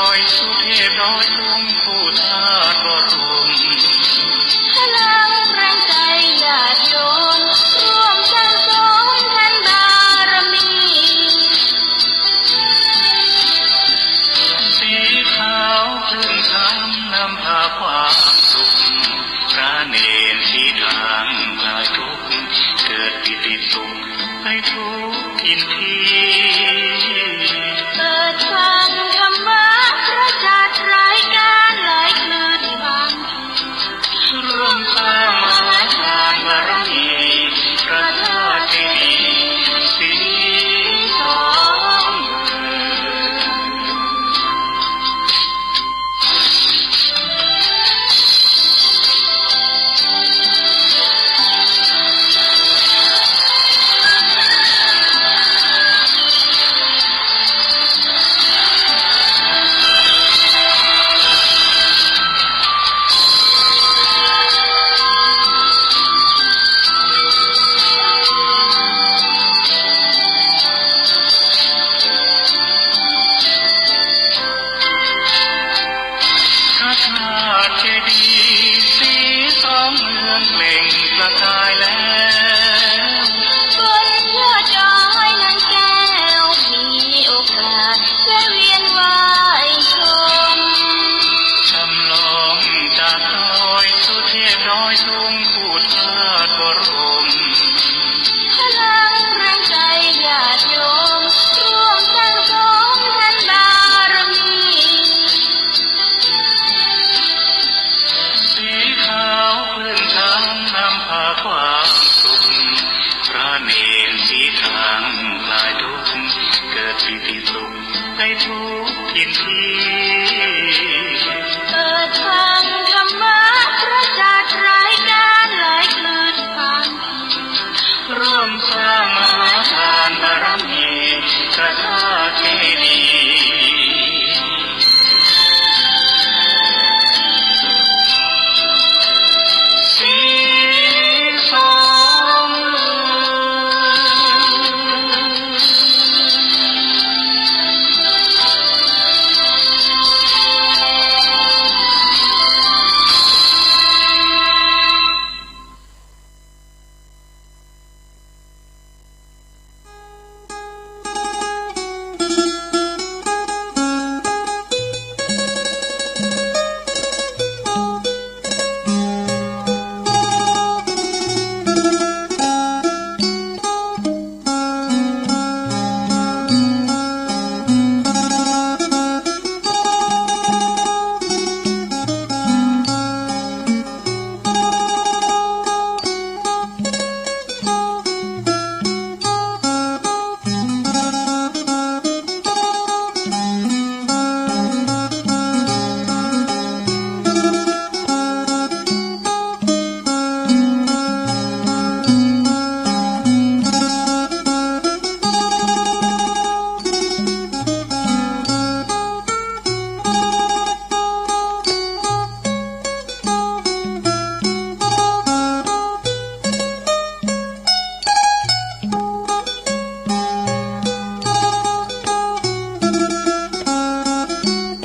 อยสุเทพร้อยทุ่งผู้ทาสบรมพลังแรงใจญาติโยมร่วมสร้างสมแผ่นบารมีสีขาวขึ้นคำนำพาความสุขพระเนรที่ทางคลายทุกข์เกิดปิติสุขให้ทุกอินทรีย์เปิดฟังธรรมะพระจัดรายการหลายคลื่นบางร่วมสร้างมหาทานบารมีพระธาตุเจดีย์สีทอง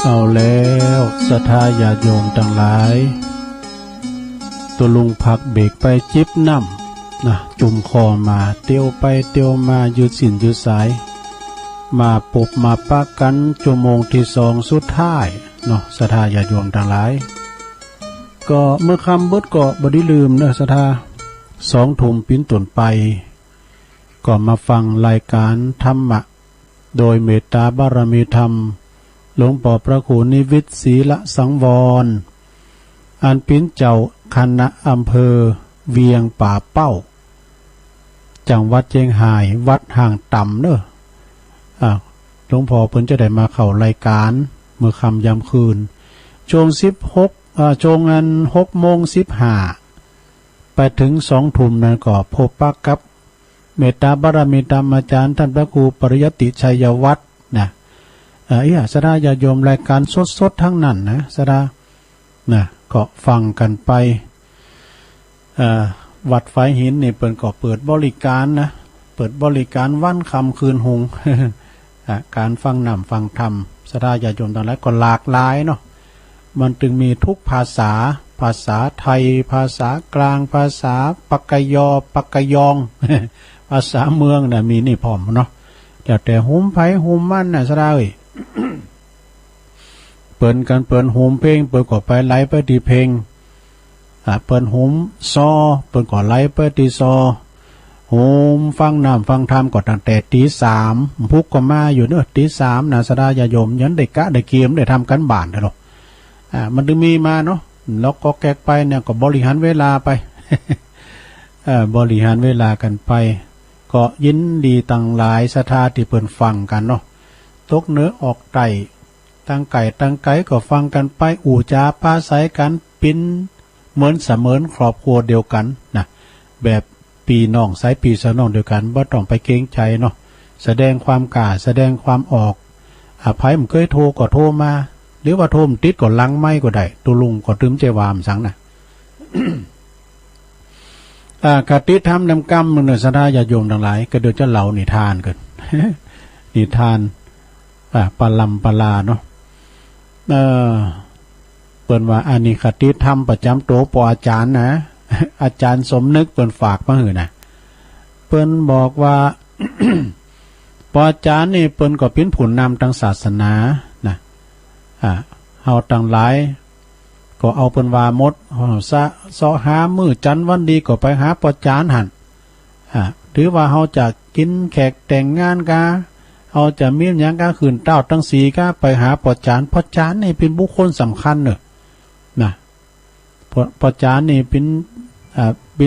เอาแล้วศรัทธาญาติโยมทั้งหลายตัวลุงพักเบรกไปจิบน้ำนะจุ่มคอมาเตียวไปเตียวมายืดสินยืดสายมาปบมาปะกันชั่วโมงที่สองสุดท้ายเนาะศรัทธาญาติโยมทั้งหลายก็เมื่อคำเบิดก็บ่ได้ลืมเนอะศรัทธา2 ทุ่มปิ้นต้นไปก็มาฟังรายการธรรมะโดยเมตตาบารมีธรรมหลวงพ่อพระครูนิวิตศรีละสังวรอันเป็นเจ้าคณะอำเภอเวียงป่าเป้าจังหวัดเชียงรายวัดห่างต่ำเนอะหลวงพ่อเพิ่นจะได้มาเข้ารายการเมื่อค่ำยามคืนช่วงช่วงนั้น6:15ไปถึง2 ทุ่มนั้นก็พบปะกับเมตตาบารมีธรรมอาจารย์ท่านพระครูปริยติชัยวัฒน์นะสดาญาโยมรายการสดๆทั้งนั้นนะสดานะก็ฟังกันไปวัดไฟหินนี่เปิดก็เปิดบริการนะเปิดบริการวันค่ำคืนหง การฟังนำฟังธรรม สดาญาโยมทั้งหลายก็หลากหลายเนาะมันจึงมีทุกภาษาภาษาไทยภาษากลางภาษาปักกยอปักกยอง ภาษาเมืองน่ะมีนี่พร้อมเนาะแต่โฮมไผโฮมมันน่ะสดาเอ้ย เปิ้นกันเปิ้นโฮมเพลงเปิ้นก็ไปไล่ไปที่เพลงเปิ้นโฮมซอเปิ้นก็ไล่ไปที่ซอโฮมฟังน้ำฟังธรรมก็ตั้งแต่ตี 3พุกก็มาอยู่เนอะตี 3น่ะสดาญาโยมยันได้กะได้เกียมได้ทำกันบ้านเนาะมันถึงมีมาเนาะแล้วก็แกกไปเนี่ยก็บริหารเวลาไป บริหารเวลากันไปก็ยินดีตั้งหลายศรัทธาที่เปิ้นฟังกันเนาะตกเนื้อออกไตตั้งไก่ตั้งไก่ก็ฟังกันไปอู่จาปาใสกันปิ้นเหมือนเสมือนครอบครัวเดียวกันนะแบบปีน้องสายปีสน้องเดียวกันบ่ต้องไปเกรงใจเนาะแสดงความกล้าแสดงความออกไผมันเคยโทรก็โทรมาหรือว่าโทรมติดก็ลังไม่ก็ได้ตุลุงก็ตึมใจวามสังนะ กติธรรมนำกรรมมึงเนี่ยสดาญาโยมทั้งหลายก็เดี๋ยวจะเล่านิทานกัน นิทานปลำปลาเนาะเปิ่นว่าอานิคติธรรมประจำโตปออาจารย์นะ อาจารย์สมนึกเปิ่นฝากมาหือนะเปิ่นบอกว่า ปออาจารย์นี่เปิ่นก็เป็นผู้นำทางศาสนานะเฮาทั้งหลายก็เอาเปิ่นว่าหมดซอหามื้อจันทร์วันดีก็ไปหาปออาจารย์หั่นถือว่าเฮาจะกินแขกแต่งงานกาเอาจะมีหยังก็ขืนเต้าตั้งสีก็ไปหาปอจานปอจานนี่เป็นบุคคลสำคัญเนอะนะปอจานนี่เป็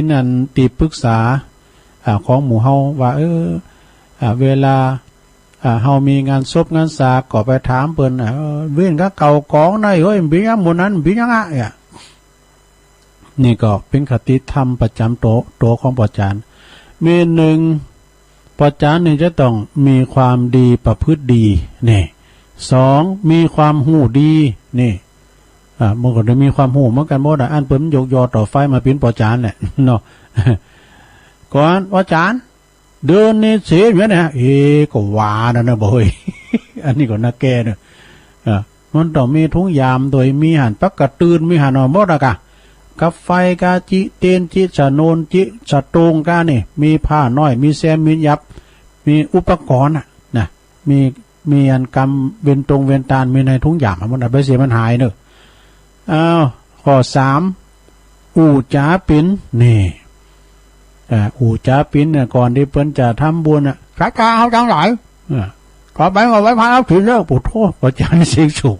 นอันตีปรึกษาของหมู่เฮาว่าเวลาเฮามีงานศพงานสากก็ไปถามเปิ้นเว้นก็เก่ากองได้เฮ้ยบิยังหมู่นั้นบิยังอ่ะนี่ก็เป็นคติธรรมประจำโตของปอจานมีหนึ่งปอจานนี่จะต้องมีความดีประพฤติดีนี่2มีความหูดีนี่มันก็จะมีความหูเหมือนกันบ่ได้อันเปิ้นยกยอต่อไฟมาเป็นปอจานแหละเนาะก่อนปอจานเดินนี่เสียเหมือนนะก็ว่านะบ่เฮ้ย อันนี้ก็น่าแก่เนาะมันต้องมีทุงยามโดยมีหันปักกระตื่นมีหันบ่ดอกะกับไฟกาจิเตนจิสะโนนจิสะตรงกานี่มีผ้าน้อยมีแซมมียับมีอุปกรณ์นะมีอันกำเวนตรงเวนตานมีในทุงยามมันไปเสียมันหายเนอะข้อ3อู่จ้าปินนี่อู่จ้าปินเนี่ยก่อนที่เพิ่นจะทำบุญสายกาเอาจังหลายก็ไปเอาไว้พาเอาถือเลิกปุถุอาจารย์เสียงสูง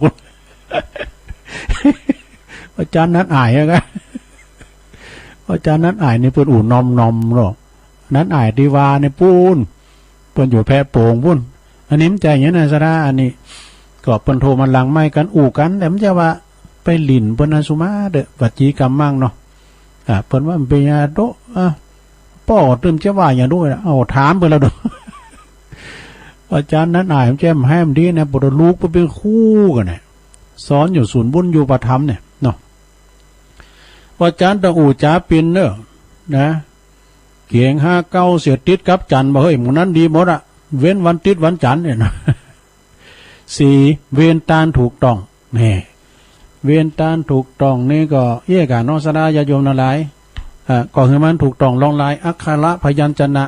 อาจารย์นัดอ่ายนะอาจารย์นัดอ่ายในเปิ้นอู่นอมเนาะนัดอ่ายดีวาในปูนเปิ้นอยู่แพร่โป่งพุ่นอันนี้มันใจอย่างนี้นะสระอันนี้ก็เปิ้นโทรมาหลังไม้กันอู่กันแต่มันจะว่าไปหลินเปิ้นอาสุมาเด้อวัจีกรรมมั่งเนาะเปิ้นว่ามันเป็นยาโตป้อตื่มจะว่าอย่างด้วยเอาถามเปิ้นแล้วดู อาจารย์นัดอ่ายมันแจ่มให้มันดีนะบ่ได้ลูกบ่เป็นคู่กันน่ะสอนอยู่ศูนย์บุญอยู่ประธรรมเนี่ยเนาะอาจารย์ตะอู่จ้าปินเนอะนะเกียง59เสียติดกับจันทร์บ่เฮ้ยหมู่นั้นดีหมดอะเว้นวันติดวันจันทร์เนี่ยนะ4เว้นตานถูกต้องนี่เว้นตานถูกต้องนี่ก็กะเนาะสดาญาโยมทั้งหลายก็คือมันถูกต้องลองลายอักขระพยัญชนะ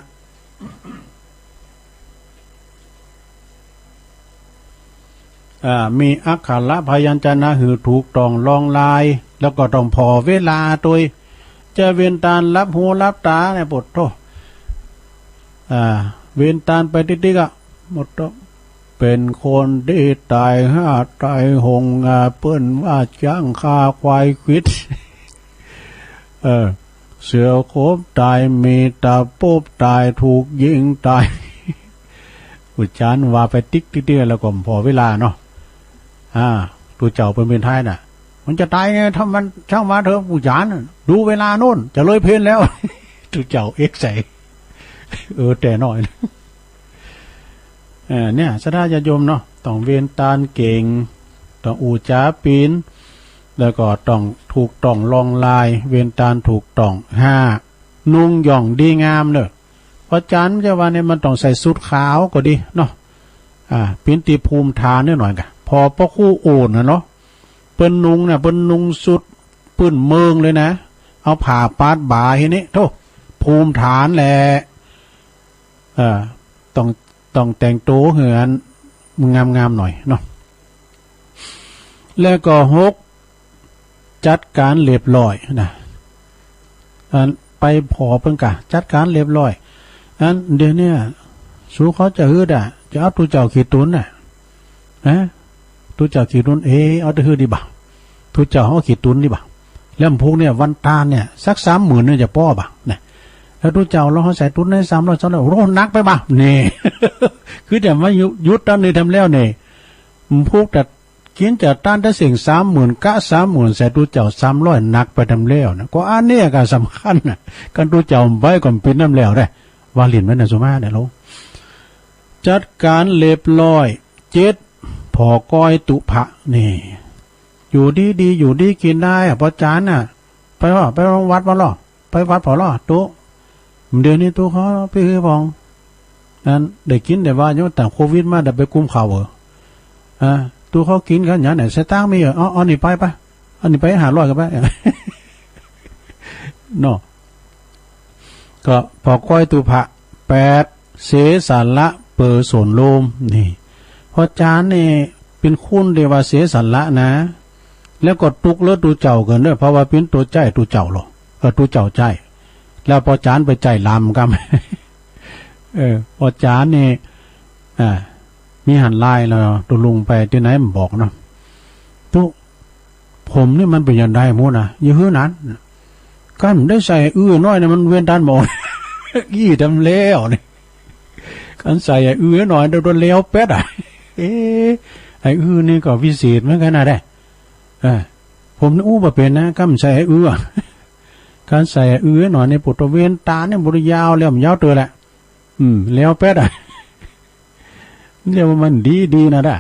มีอักขระพยัญชนะหือถูกต้องลองลายแล้วก็ต้องพอเวลาตัวจะเวียนตาลรับหูรับตาเนี่ยปวดโตเวียนตาลไปติ๊กๆอ่ะหมดโตเป็นคนที่ตายตายหงเปิ้นว่าจ้างคาควายควิด เสือโคบตายมีตาปุ๊บตายถูกยิงตาย อุจจารว่าไปติ๊กๆแล้วก็พอเวลาเนาะตัวเจ้าเป็นท้ายน่ะมันจะตายไงถ้ามันช่างมาเถอะอุจจารดูเวลาโน่นจะเลยเพลนแล้ว ตัวเจ้าใส่แต่น้อยเนี่ยสดาญาโยมเนาะต้องเวียนตาลเก่งต้องอู่จ้าปีนแล้วก็ต้องถูกต้องลองลายเวียนตาลถูกต้อง5นุ่งหย่องดีงามเนอะเพราะจันจะว่าเนี่ยมันต้องใส่สุดขาวก็ดีเนาะปินตีภูมิทานนิดหน่อยกัน พอพ่อคู่โอนนะเนาะเปิ้นนุงน่ะเปิ้นนุงสุดปื้นเมืองเลยนะเอาผ่าปาดบ่าเฮ็ดนี่โธ่ภูมิฐานแหละต้องแต่งตัวเหือนงามๆหน่อยเนาะแล้วก็6จัดการเรียบร้อยนะไปพอเพิ่นกะจัดการเรียบร้อยอันเดี๋ยวนี้สู้เขาจะฮืดจะเอาตู้เจ้าขี้ตุนตู้เจ้าขี้ตุนเอาแต่ฮืดดีบ่าตู้เจ้าเอาขี้ตุนดีบ่าแล้วพวกเนี่ยวันตาเนี่ยสัก 30,000เนี่ยจะป้อบ่ะเนี่ยแล้วตู้เจ้าเราใส่ตุนได้300 200โหนักไปบ่ะนี่ คือแต่ว่ายุดตอนนี้ทำแล้วเนี่ยพวกแต่กินจะต้านได้เสียง30,000กะ30,000ใส่ตู้เจ้า300นักไปทำแล้วนะก็อันนี้ก็สำคัญนะกันตู้เจ้าไว้ก่อนปิดน้ำแล้วได้ว่าเรียนไว้นะสุมาเนี่ยลูกจัดการเรียบร้อย7พอก้อยตุภะนี่อยู่ดีอยู่ดีกินได้พอจานน่ะไปวัดบ่ล่ะไปวัดพอล่ะตุ๊เดี๋ยวนี้ตุ๊เขาไปคือพองนั้นได้กินได้ว่าแต่โควิดมาได้ไปกุมเข่าตุ๊เขากินกันอย่างไหนใส่ตั้งมีอันนี้ไปอันนี้ไป500กันไปเนาะก็พอก้อยตุภะ8เสสาระเปอส่วนโลมนี่พอจานนี่เป็นคุณเดว่าเสสาระนะแล้วก็ตุกเลือดตูเจ้ากันด้วยเพราะว่าเป็นตัวใจตูเจ้าหรอกตูเจ้าใจแล้วพอจานไปใจลำกันพอจานนี่มีหันไล่แล้วตัวลุงไปที่ไหนมันบอกเนาะตุผมนี่มันเป็นยังไงมู้นะอย่าฮื้อนั้นกันได้ใส่น้อยนะมันเวียนด้านหมดยี่ทำเล้วนี่กันใส่หน่อยโดนเลี้ยวเป็ดไอ้นี่ก็วิเศษเหมือนกันนะได้ผมนี่มาเป็นนะก็มันใส่การใส่หน่อยในปุตตะเวนตาเนี่ยบริยาวแล้วมันยาวตัวแหละเลี้ยวเป็ดเรียกว่ามันดีนะได้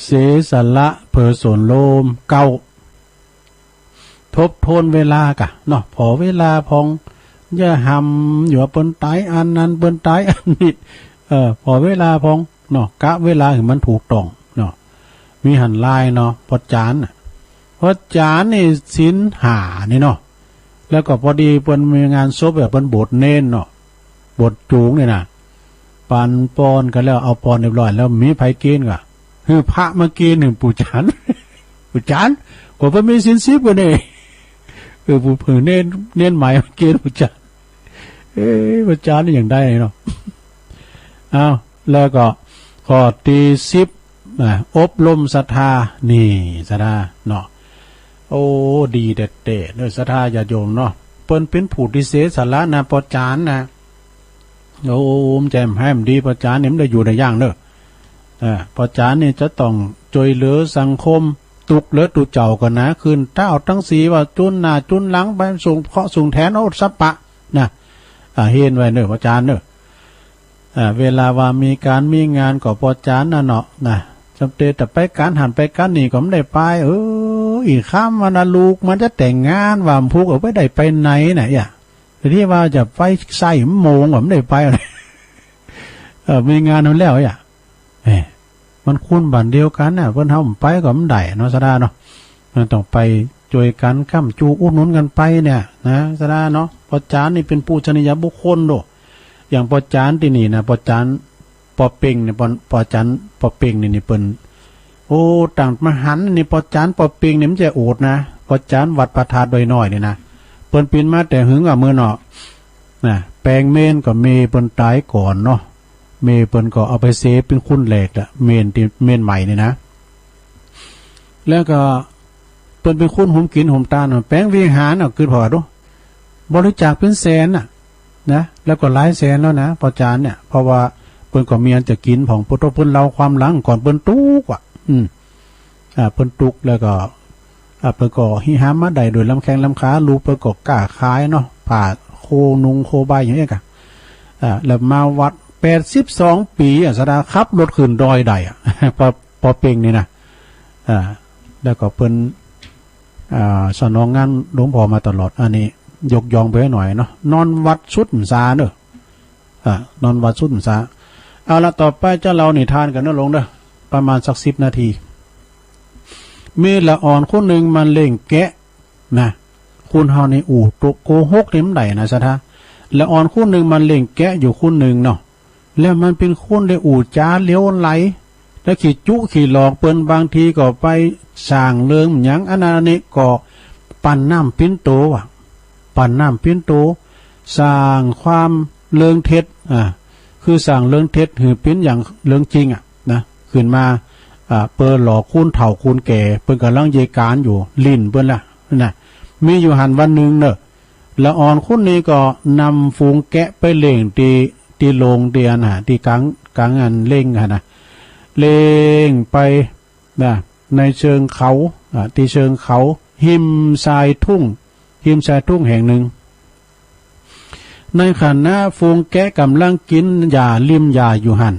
เสสละเพอส่วนโลมเก่าทบทวนเวลากะเนาะพอเวลาพองอย่าหำอยู่เปิ้นตายอันนั้นเปิ้นตายอันนี้พอเวลาพองเนาะกะเวลาให้มันถูกต้องเนาะมีหันลายเนาะพอจานนี่ศีล5นี่เนาะแล้วก็พอดีเปิ้นมีงานศพแบบเปิ้นบทเน้นเนาะบทจูงนี่น่ะปันปอนกันแล้วเอาปอนเรียบร้อยแล้วมีไผเกณฑ์ก็คือพระมาเกณฑ์1ปู่จานก็เพิ่นมีศีล10กันนี่ผู้เพิ่นเน้นหมายเกณฑ์ปู่จานปู่จานนี่อย่างได้เนาะแล้วก็ข้อที่10อบรมศรัทธานี่ศรัทธาเนาะโอ้ดีเด็ดๆด้วยศรัทธาญาติโยมเนาะเปิ้นเป็นผู้ที่เสียสละนะปอจานนะโอ้แจ่มให้มันดีปอจานนี่มันได้อยู่ในย่างเด้อปอจานนี่จะต้องช่วยเหลือสังคมตุกเหลือตุเจ้ากันนะคืนเต้าทั้งสีว่าจุนหน้าจุนหลังไปส่งเคาะส่งแทนเอาสัปปะนะเห็นไว้เด้อปอจานเด้อเวลาว่ามีการมีงานก็ปอจานน่ะเนาะนะจำเป็นแต่ไปการหันไปการนี่ก็ไม่ได้ไปอีกข้ามวันนะลูกมันจะแต่งงานว่าพูกเอาไปได้ไปไหนน่ะที่ว่าจะไปใส่โมงผมได้ไปอะไรมีงานนั้นแล้วมันคุ้นบ้านเดียวกันน่ะเพิ่นเฮาไปก็มันได้เนาะสดาเนาะมันต้องไปช่วยกันค้ำจูอุดหนุนกันไปเนี่ยนะสดาเนาะปอจานนี่เป็นปูชนียบุคคลโดอย่างปอจานที่นี่นะปอจานปอเป่งเนี่ยปอจานปอเป่งนี่เปิ้นโอ้ต่างมหันนี่ปอจานปอเป่งนี่มันจะโอดนะปอจานวัดประทาโดยน้อยนี่นะเปิ้นปีนมาแต่หึงกับมือเนาะนะแปลงเมนก็เมเปิ้นตายก่อนเนาะเมเปิ้นก็เอาไปเซฟเป็นคุณแหลกละเมนที่เมนใหม่นี่นะแล้วก็เปิ้นเป็นคุณหุมกินหุมตาแปลงวิหารคือพอดูบริจาคเป็นแสนนะแล้วก็หลายแสนแล้วนะปอจานเนี่ยเพราะว่าเปิ้นก็มีอันจะกินของปุตตะเปิ้นเราความหลังก่อนเปิ้นตุกว่ะเปิ้นตุกแล้วก็เปิ้นก็หิหามาได้โดยลำแข้งลำขาลูกเปิ้นก็กล้าขายเนาะผ่าโคนุงโคใบอย่างนี้กะแล้วมาวัด82 ปีสดาขับรถขึ้นดอยได้พอเป่งนี่นะแล้วก็เปิ้นสนองงานหลวงพ่อมาตลอดอันนี้ยกยองไปหน่อยเนาะนอนวัดสุดสาเด้อนอนวัดสุดสาเอาละต่อไปเจ้าเรานิทานกันนะลงเด้อ ประมาณสัก10 นาทีมีละอ่อนคนหนึ่งมันเล่งแกะนะคุณเฮาในอู่ตกโกหกเต็มไหนนะสะทะละอ่อนคนหนึ่งมันเล่งแกะอยู่คนหนึ่งเนาะแล้วมันเป็นคนในอู่จ้าเลี้ยวไหลแล้วขี่จุขี่หลอกเปิ้นบางทีก็ไปสร้างเรื่องหยังอันนั้นนี่ก็ปั่นน้ำปิ้นโตว่ะปั่นน้ำปิ้นโตสร้างความเรื่องเท็จคือสร้างเรื่องเท็จหือปิ้นอย่างเรื่องจริงนะขึ้นมาเปิ้นหลอกคุณเฒ่าคุณแก่เปิ้นกำลังเยการอยู่ลิ้นเปิ้นล่ะนะมีอยู่หันวันหนึ่งเนอะละอ่อนคุณนี้ก็นำฝูงแกะไปเล่งตีโรงเดียนที่กลางอันเล่งนะเล่งไปนะในเชิงเขาที่เชิงเขาหิมทรายทุ่งแห่งหนึ่งในขณะฝูงแกะกำลังกินหญ้าริมหญ้าอยู่หัน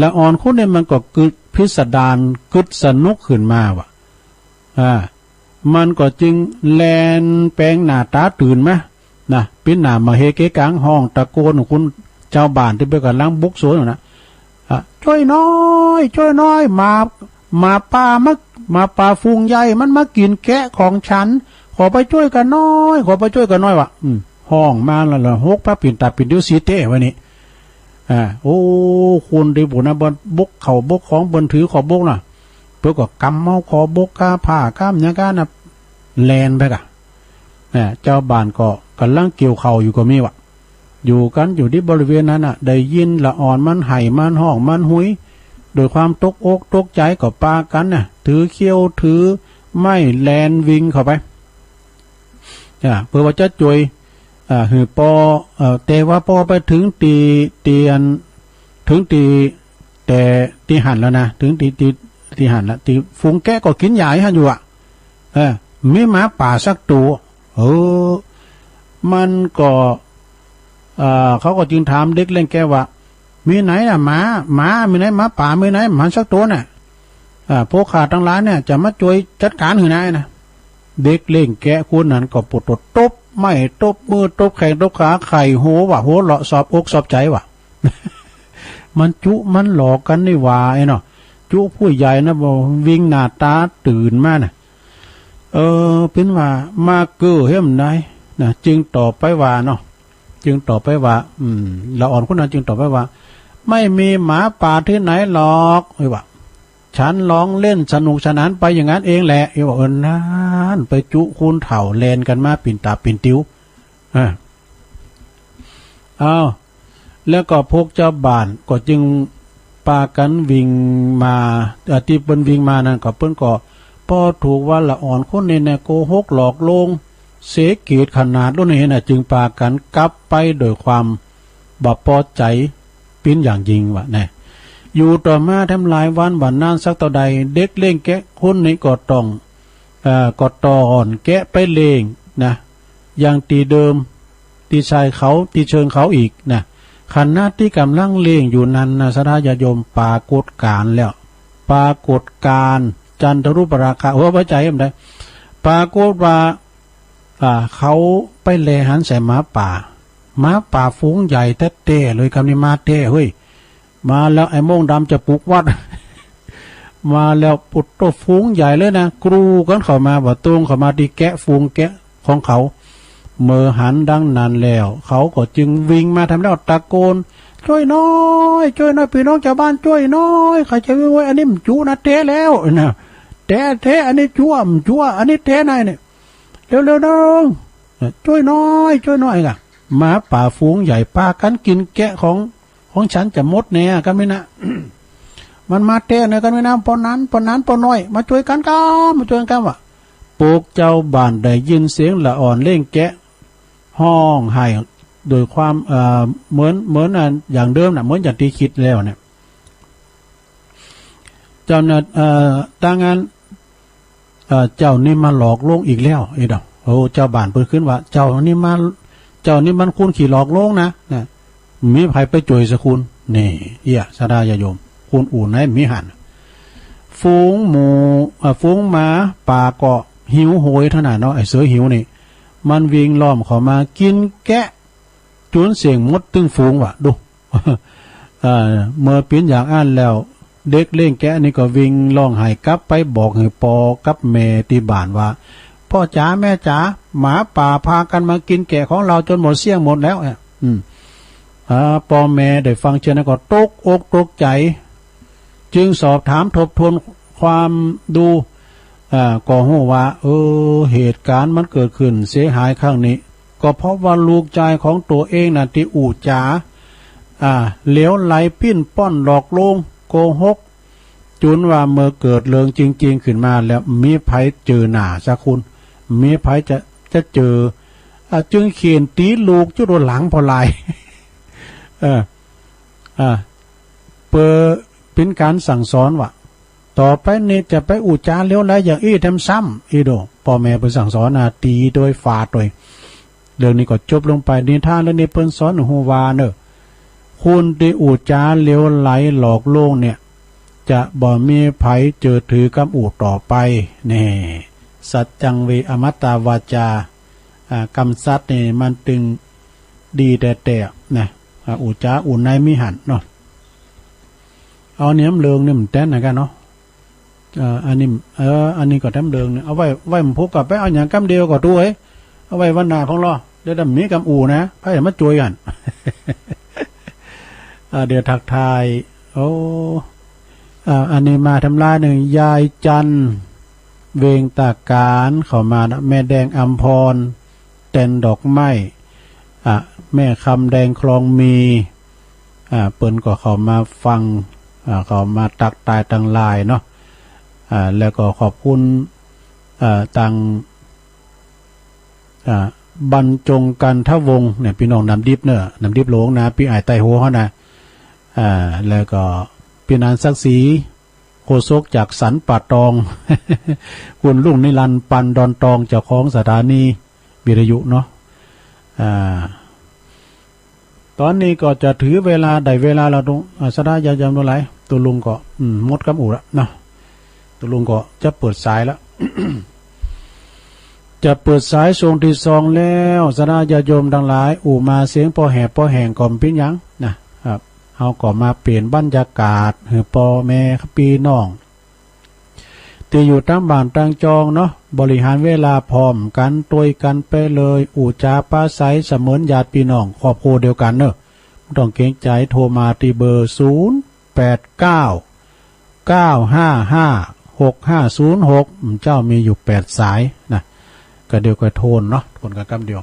ละอ่อนคุณนี้มันก็กึดพิสดารกึดสนุกขึ้นมาว่ะมันก็จึงแลนแปลงหน้าตาตื่นไหมนะปิ้นหน้ามาเฮเกกังห้องตะโกนของคุณเจ้าบ้านที่ไปกันล้างบุกสวนนะช่วยน้อยมาป่าฟูงใหญ่มันมากินแกะของฉันขอไปช่วยกันน้อยว่ะห้องมาแล้วฮกพระปิ่นตาปิ่นดิ้วซีเต้วันนี้โอ้คุณดีบุญนะบนบุกเขาบุกของบนถือขอบุกน่ะเพื่อก็กำเมาขอบุกกาผ้าก้ามยังก้านะแลนไปกะเจ้าบ้านก็กำลังเกี่ยวเข่าอยู่ก็มีวะอยู่กันอยู่ที่บริเวณนั้นได้ยินละอ่อนมันไห่มันห้องมันหุยโดยความตกอกตกใจก็ปากันถือเขี้ยวถือไม้แลนวิ่งเข้าไปเพื่อว่าจะจวยหือปอแต่ว่าปอไปถึงแต่ตีหันแล้วนะถึงตีหันแล้วตีฝูงแกะก็กินใหญ่หันอยู่มีหมาป่าสักตัวมันก็เขาก็จึงถามเด็กเล่นแกว่ามีไหนหมามีไหนหมาป่ามีไหนหมาสักตัวน่ะพวกข้าทั้งหลายเนี่ยจะมาช่วยจัดการหือไหนนะเด็กเล่นแกะคนนั้นก็ปวดตบไม่ตบมือตบแขนตบขาไข่โหว่ะโหเลาะสอบอกสอบใจว่ะ มันจุมันหลอกกันนี่ว่าไอ้เนาะจุผู้ใหญ่นะบอกวิ่งหน้าตาตื่นมาน่ะเป็นว่ามาเกือเห็นได้นะจึงต่อไปว่าเนาะละอ่อนคนนั้นจึงต่อไปว่าไม่มีหมาป่าที่ไหนหรอกไอ้ว่าฉันร้องเล่นสนุกสนานไปอย่างนั้นเองแหละไอ้ว่านั่นไปจุคูนเถ่าแลนกันมาปิ่นตาปิ่นติ้วแล้วก็พวกเจ้าบ้านก็จึงปากันวิ่งมาที่เปิ้นวิ่งมานั่นก็เปิ้นก็พอถูกว่าละอ่อนคนนี้เนี่ยโกหกหลอกลวงเสกเกียรติขนาดรุ่นนี้น่ะจึงปากันกลับไปโดยความบ่พอใจปิ้นอย่างยิ่งว่ะเนี่ยอยู่ต่อมาทำลายวันนานสักต่อใดเด็กเล่งแกะคนนี้ก็ต้องก็ตอนแกะไปเล่งนะอย่างตีเดิมตีชายเขาตีเชิงเขาอีกนะขณะที่กำลังเล่งอยู่นั้นนะสดาญาโยมปรากฏการแล้วปรากฏการจันทรุปราคาหัวพระใจมันได้ปรากฏว่าเขาไปแลหันใส่หมาป่าฝูงใหญ่แท้ๆเลยคำนี้มาเต้เฮ้ยมาแล้วไอ้โม่งดำจะปลุกวัด มาแล้วปุดโตฝูงใหญ่เลยนะกรูกันเข้ามาบ่ตรงเข้ามาที่แกะฝูงแกะของเขาเมื่อหันดังนั้นแล้วเขาก็จึงวิ่งมาทำแล้วตะโกนช่วยน้อยพี่น้องชาวบ้านช่วยน้อยใครจะวิ่งไว้อันนี้มันจูนะเทแล้วนะเทอันนี้จั่วอันนี้เทนายเนี่ยเร็วน้องช่วยน้อยกะหมาป่าฝูงใหญ่ปากันกินแกะของฉันจะหมดเนี่ยกันไหมนะ มันมาเทเนี่ยกันไหมนะปอนั้นปอน้อยมาช่วยกันว่ะปลูกเจ้าบ้านได้ยินเสียงละอ่อนเล่งแกะห้องไห้โดยความเหมือนอย่างเดิมนะเหมือนอย่างที่คิดแล้วเนี่ยเจ้าเนี่ยต่างงานเจ้านี่มาหลอกลวงอีกแล้วไอ้ดอกเจ้าบ้านเปิดขึ้นว่าเจ้านี่มันคุณขี่หลอกลวงนะมีใครไปจ่วยสกุลนี่สดายาโยมคุณอู่ไหนมีหันฝูงหมาป่าเกาะหิวโหยเท่านั้นเนาะไอ้เสือหิวนี่มันวิ่งล้อมเข้ามากินแกะจุนเสียงมดตึงฝูงว่ะดูเมื่อปิ้นอย่างอันแล้ว เด็กเล่งแกะนี่ก็วิ่งร้องไห้กลับไปบอกให้ปอกับแม่ที่บ้านว่าพ่อจ๋าแม่จ๋าหมาป่าพากันมากินแกะของเราจนหมดเสี้ยงหมดแล้วพ่อแม่ได้ฟังเช่นนั้นก็ตกอกตกใจจึงสอบถามทบทวนความดูก็รู้ว่าเหตุการณ์มันเกิดขึ้นเสียหายครั้งนี้ก็เพราะว่าลูกชายของตัวเองน่ะที่อู่จ๋าเหลวไหลปิ้นป้อนหลอกลวงโกหกจุนว่าเมื่อเกิดเรื่องจริงๆขึ้นมาแล้วมีไผเจอหน้าสักคุณมีไผจะเจอจึงเขียนตีลูกจุดหลังพอลายเปิดเป็นการสั่งสอนว่าต่อไปนี่จะไปอุจาเลี้ยวไหลอย่างอี้ทำซ้ำอีโดพ่อแม่ไปสั่งสอนตีโดยฝาดโดยเรื่องนี้ก็จบลงไปนิทานและนี่เพิ่นสอนฮู้ว่าเนอะคุณที่อุจาเลี้ยวไหลหลอกลวงเนี่ยจะบ่มีไผเจอถือกำอู่ต่อไปนี่สัจจังเวอมตตาวาจากำสัตว์นี่มันตึงดีแต่นะอุจาอุ่นในมิหันเนาะเอาเนี้ยเลืองนี่มันแต้นนะกันเนาะอันนี้ก็แต้มเลืองเนี่ยเอาไว้มันพกกับไปเอาอย่างกำเดียวก็ตัวเอาไว้วันหน้าของเราเดี๋ยวดำมีกำอู่นะไพ่มาช่วยกัน เดี๋ยวทักทายอันนี้มาทำลายหนึ่งยายจันเวงตาการเข้ามาแม่แดงอัมพรเต้นดอกไม้แม่คำแดงคลองมีเปิ้นก็เข้ามาฟังเข้ามาตักตายตังลายเนาะแล้วก็ขอบคุณตังบรรจงกันทวงเนี่ยพี่น้องนำดิบเนอะนำดิบหลงนะพี่ไอไตโหเขานะแล้วก็พี่นานศักดิ์ศรีโคศกจากสันป่าตอง คุณลุงนิรันดร์ปันดอนตองเจ้าของสถานีวิทยุเนาะตอนนี้ก็จะถือเวลาได้เวลาเราตรงสดายายามตัวไหลตัวลุงก็มดกับอู่ละเนาะตัวลุงก็จะเปิดสายแล้ว จะเปิดสายทรงที่สองแล้วสดายาโยมดังหลายอู่มาเสียงพอแห่พอแห่งก่อมปิ้นยังนะครับเอาก็มาเปลี่ยนบรรยากาศให้พ่อแม่พี่น้องที่อยู่ตั้งบ้านตั้งจองเนาะบริหารเวลาพร้อมกันตัวกันไปเลยอู่จาป้าไซเสมือนญาติพี่น้องครอบครัวเดียวกันเนอะไม่ต้องเกรงใจโทรมาที่เบอร์0899555606เจ้ามีอยู่8สายนะก็เดียวกับโทนเนาะโทนกันกำเดียว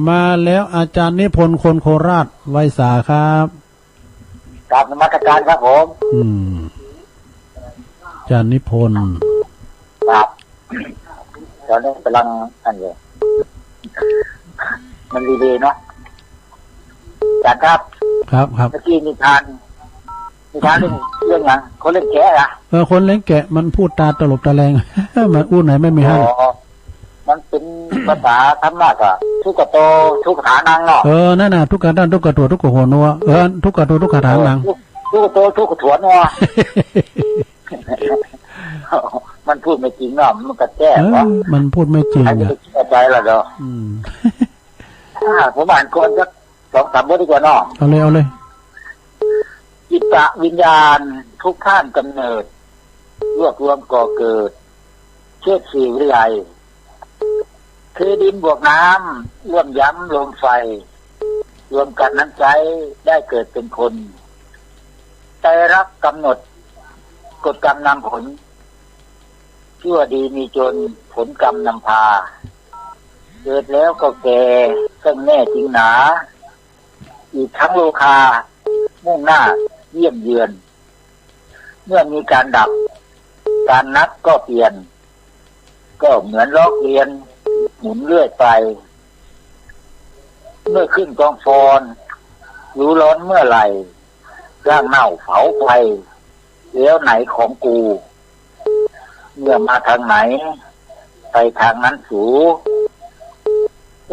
มาแล้วอาจารย์นิพนธ์คนโคราชไวสาครับกราบนมัสการครับผมอาจารย์นิพนธ์ครับตอนนี้กำลังอันเดียวมันดีๆเนาะอาจารย์ครับเมื่อกี้นิทานเรื่องหยังคนเล่นแกะอะคนเล่นแกะมันพูดตาตลบตาแรง มันอู้ไหนไม่มีให้มันเป็นภาษาธรรมะก็ทุกขโตทุกขานังเนาะนั่นน่ะทุกขด้านทุกขตัวทุกขหัวนัวทุกขตัวทุกขาทางนังทุกขโตทุกขถวนนัวมันพูดไม่จริงเนาะมันกระแจ้วะมันพูดไม่จริงอ่ะใจละเด้อผมอ่านก่อนสัก 2-3 บทดีกว่าเนาะเอาเลยจิตตวิญญาณทุกข้านกำเนิดรวบรวมก่อเกิดเชิดสีวิไลคือดินบวกน้ำร่วมย้ำลมไฟรวมกันนั้นใจได้เกิดเป็นคนใจรักกำหนดกฎกรรมนำผลชั่วดีมีจนผลกรรมนำพาเกิดแล้วก็แก่ซึ่งแน่จริงหนาอีกทั้งโลคามุ่งหน้าเยี่ยมเยือนเมื่อมีการดับการนับก็เปลี่ยนก็เหมือนล้อเกวียนหมุนเรื่อยไปเมื่อขึ้นกองฟอนรู้ร้อนเมื่อไหร่ร่างเน่าเผาไฟแล้วไหนของกูเมื่อมาทางไหนไปทางนั้นสู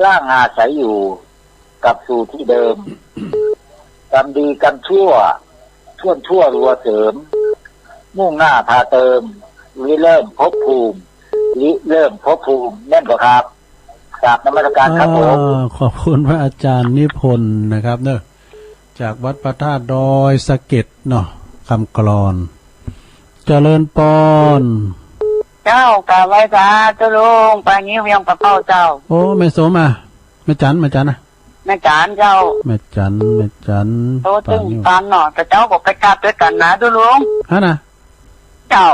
ร่างอาศัยอยู่กับสู่ที่เดิมกรรมดีกรรมชั่วรัวเสริมมุ่งหน้าพาเติมเริ่มภพภูมิแน่นกว่าครับกราบนมัสการครับผมขอบคุณพระอาจารย์นิพนธ์นะครับเนอะจากวัดพระธาตุดอยสะเก็ดเนาะคำกลอน เจริญปอนเจ้ากะไว้จ้าเจ้าลุงปางี้เวียงปะเป้าเจ้าโอ้แม่สมอ่ะแม่จันนะแม่จานเจ้าแม่จันโตตึงปานเนาะแต่เจ้าก็ไปกลับด้วยกันนะเจ้าลุงฮะนะเจ้า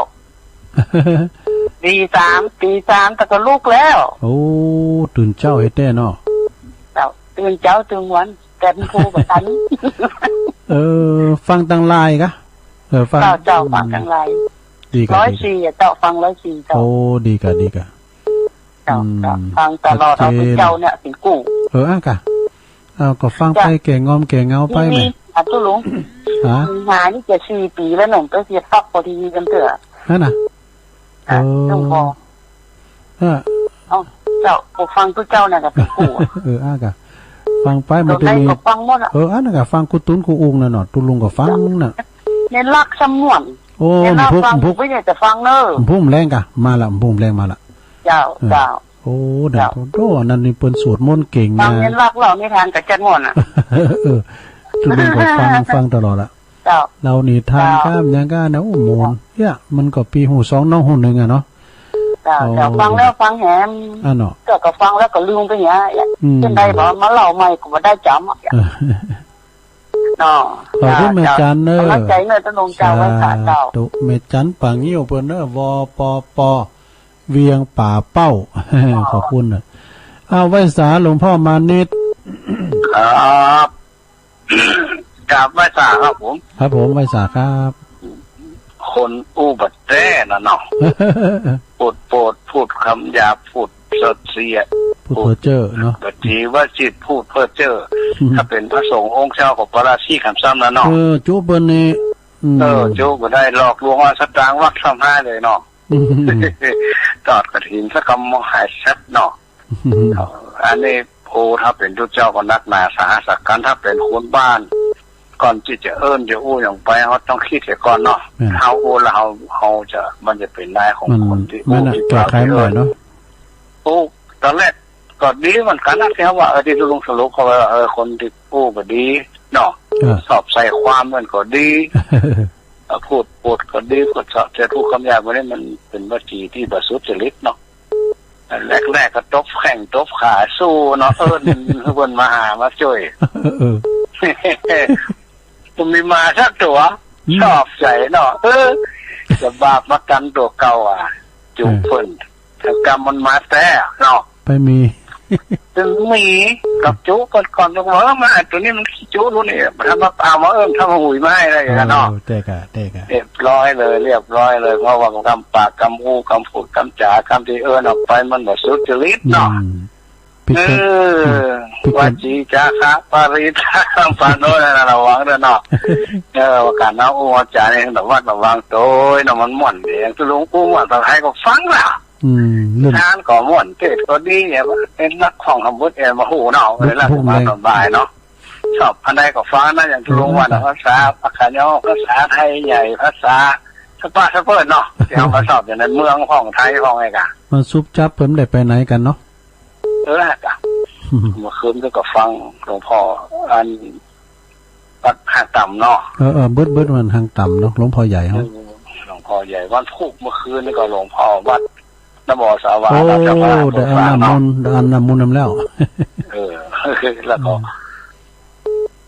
ตีสามแต่ก็ลูกแล้วโอ้ตื่นเจ้าเฮ็ดแน่เนาะเจ้าตื่นเจ้าตื่นวันแกเป็นครูกับฉันฟังตังไลน์กะฟังเจ้าฟังตังไลน์ดีกะ104เจ้าฟัง104เจ้าโอ้ดีกะเจ้าฟังตลอดเอาเป็นเจ้าเนี่ยเป็นกู้อ่ะกะก็ฟังไปแก่งอมแก่เงาไปไหมอันตุลุงงานนี่จะ4 ปีแล้วหนุ่มก็เสียฟักพอดีกันเถอะนั่นน่ะต้องพอเจ้าฟังทุกเจ้าเนี่ยกับเป็นกู้อ่ะกะฟังไปมันจะมีฟังหมดอันนั้นก็ฟังกูตุ้นกูอุ้งน่ะเนาะตุลุงก็ฟังน่ะเน้นรักสำนวนโอ้พวกไม่ใช่จะฟังเนอะพุ่มแรงกะมาละพุ่มแรงมาละเจ้าโอ้เดี๋ยวโตนั่นนี่เปิ้นสวดมนต์เก่งนะฟังเน้นรักเรานี่ทานกับจัดมนต์อ่ะตุลุงก็ฟังตลอดละเรานี่ทานก้ามยังก้านะโอ้มนเนี่ยมันก็ปีหู2น้องหู1อ่ะเนาะแต่ฟังแล้วฟังแหมเนาะก็ฟังแล้วก็ลืมไปเงี้ยเป็นได้บอกมาเล่าใหม่ก็บ่ได้จำเนาะขอบคุณแม่จันเนอใจเนอตนงเจ้าไว้ค่ะเจ้าตุแม่จันปังงิ้วเปิ้นเนอวปปเวียงป่าเป้าขอบคุณน่ะไว้สาหลวงพ่อมานิดครับกราบไว้สาครับผมครับผมไว้สาครับคนอู้บัดแต้น่ะเนาะพูดคำหยาบพูดสดเสียพูดเพ้อเจ้อเนาะบางทีว่าจิตพูดเพ้อเจ้อถ้าเป็นพระสงฆ์องค์เจ้าของพระราชีคำซ้ำแล้วเนาะจูเปิ้นนี่จูก็ได้หลอกลวงว่าสตางค์วัดซ้ำให้เลยเนาะตอดกระถินสักกำมหายแซ่บเนาะอันนี้โพถ้าเป็นทุกเจ้าก็นักหนาสาหัสกันถ้าเป็นคนบ้านก่อนที่จะจะอู้อย่างไปเขาต้องคิดเสียก่อนเนาะเขาอู้แล้วเขาจะมันจะเป็นนายของคนที่อู้ที่ปลาใครหน่อยเนาะอู้ตอนแรกก็ดีเหมือนกันนะที่เขาว่าที่ลุงสรุปเขาว่าคนที่อู้ก็ดีเนาะสอบใส่ความมันก็ดีพูดก็ดีพูดสอบแต่ทุกคำหยาบวันนี้มันเป็นวจีที่บสุจริตเนาะแรกก็ตบแข่งตบขาสู้เนาะคนมาหามาช่วยผมมีมาสักตัวชอบใจเนาะจะบาปมากันตัวเก่าจุ่มฝนถ้ากรรมมันมาแต่เนาะไปมีถึงมีกับจุก่อนจะบอกว่ามาตัวนี้มันจุรู้นี่ทำมาเอามาทำหุยมาให้อะไรอย่างเงี้ยเนาะเตะเรียบร้อยเลยเพราะว่ากำปากกำหูกำผูดกำจ่ากำที่ออกไปมันแบบสุจริตเนาะวจีจาคะปาริธาปานโนนะระวังด้วยเนาะว่าการน้าอู้จาเนี่ยแต่ว่าระวังโต้ยน่ะมันม่วนเดียงตุลุงอู้ม่วนตะไคร้ก็ฟังล่ะงานก็ม่วนเทศก็ดีเนี่ยเป็นนักของคำพูดมาหูเนาะเวลามาตอนบ่ายเนาะชอบอันใดก็ฟังนะอย่างตุลุงว่าภาษาปากกาย่อภาษาไทยใหญ่ภาษาสปาสเปิร์เนาะที่เขาสอบอย่างในเมืองของไทยของไอ้กะมันซุปจับเพิ่มได้ไปไหนกันเนาะจ้ะเมื่อคืนก็ฟังหลวงพ่ออันปักหางต่ำเนาะเบิดมันหางต่ำเนาะหลวงพ่อใหญ่เขาหลวงพ่อใหญ่วันพุธเมื่อคืนนี่ก็หลวงพ่อวัดนโมสาวาราชวาได้อันน้ำมูลแล้วแล้วก็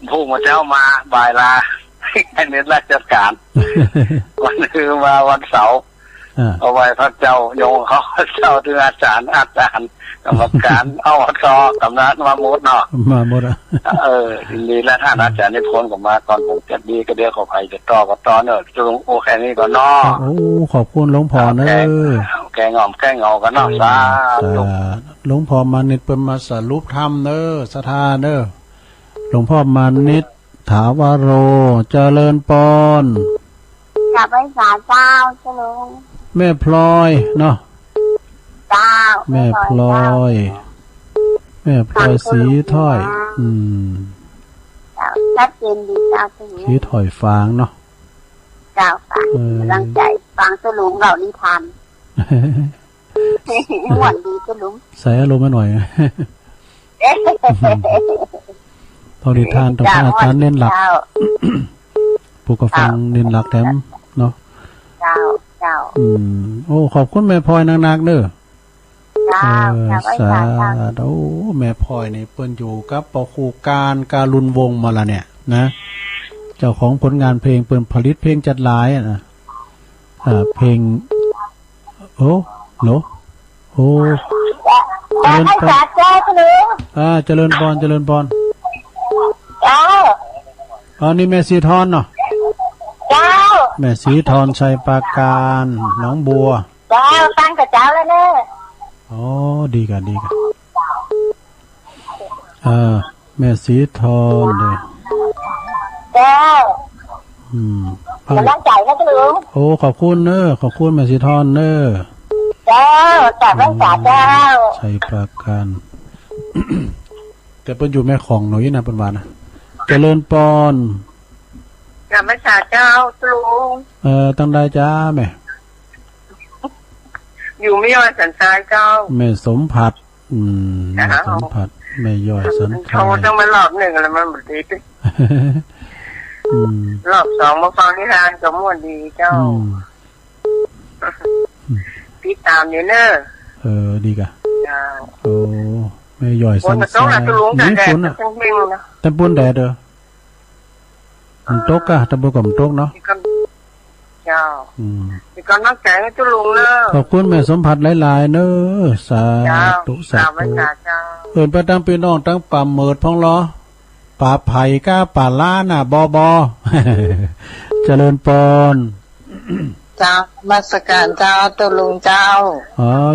ผู้มาเจ้ามาบ่ายลาให้เน้นราชการวันคือมาวันเสาร์เอาไว้พระเจ้ายงเขาเจ้าถึงอาจารย์กรรมการเอาซอกำนันมาหมดเนาะมาหมดดีแล้วท่านอาจารย์ได้พ้นกับมาก่อนผมจะดีก็เดี๋ยวเขาไปจะต่อเนอะจะลงโอแค่นี้ก็นอโอ้ขอบคุณหลวงพ่อเนอะแกงอมแกงเงากันเนาะสาธุหลวงพ่อมานิดเป็นมาสรุปธรรมเนอะสถานเนอะหลวงพ่อมานิดถาวโรเจริญปอนกลับไปศาลเจ้าเจ้าลุงแม่พลอยเนาะแม่พลอยสีถ้อยชัดเจนดีเจ้าสีถ้อยฟางเนาะเจ้าค่ะกำลังใจฟังเจ้าลุงเรานิทานหวานดีเจ้าลุงใส่อารมณ์มาหน่อยตอนนิทานต้องอาจารย์เน้นหลักผู้ก็ฟังเน้นหลักแถมเนาะ เจ้าเจ้าโอ้ขอบคุณแม่พลอยนักๆเด้อเจ้าสาธุแม่พลอยนี่เปิ้นอยู่กับปครูการุณวงศ์มาละเนี่ยนะเจ้าของผลงานเพลงเปิ้นผลิตเพลงจัดหลายนะเพลงโอ้โหโอ้เจริญพรเจ้าคุณลุงเจริญพรเจ้านี่แม่สีทอนเนาะเจ้าแม่สีทอนชัยปราการน้องบัวเจ้าตั้งกับเจ้าแล้วเนอะอ๋อดีกันแม่สีทอนเลยเจ้ากำลังใจนะคุณลุงโอ้ขอบคุณเนอะขอบคุณแม่สีทอนเนอะเจ้าจากรักษาเจ้าชัยปราการแต่เปิ้นอยู่แม่ของหน่อยนะเปิ้นว่านะเจริญปอนจากรักษาเจ้าลุงตั้งได้จ้าแม่อยู่ไม่ย่อยสันทรายเจ้าแม่สมผัดสมผัดแม่ย่อยสันทรายเขาต้องมารอบหนึ่งแล้วมันหมดดีรอบสองมาฟังนิทานกับม่วนดีเจ้าพี่ตามเนี่ยเนอะดีกะโอ้แม่ย่อยสันทรายนี่ฝนอ่ะแต่ฝนแดดมันตกอะแต่ฝนก็มันตกเนาะเจ้ามีการนักใจให้ทุลุงเนอะขอบคุณแม่สมผัสหลายๆเนอะสาธุสาธุไปตั้งพี่น้องตั้งป่าเมิดพ้องล้อป่าไผ่ก้าป่าล้าน่ะบเจริญปอนเจ้ามาสการเจ้าตุลุงเจ้า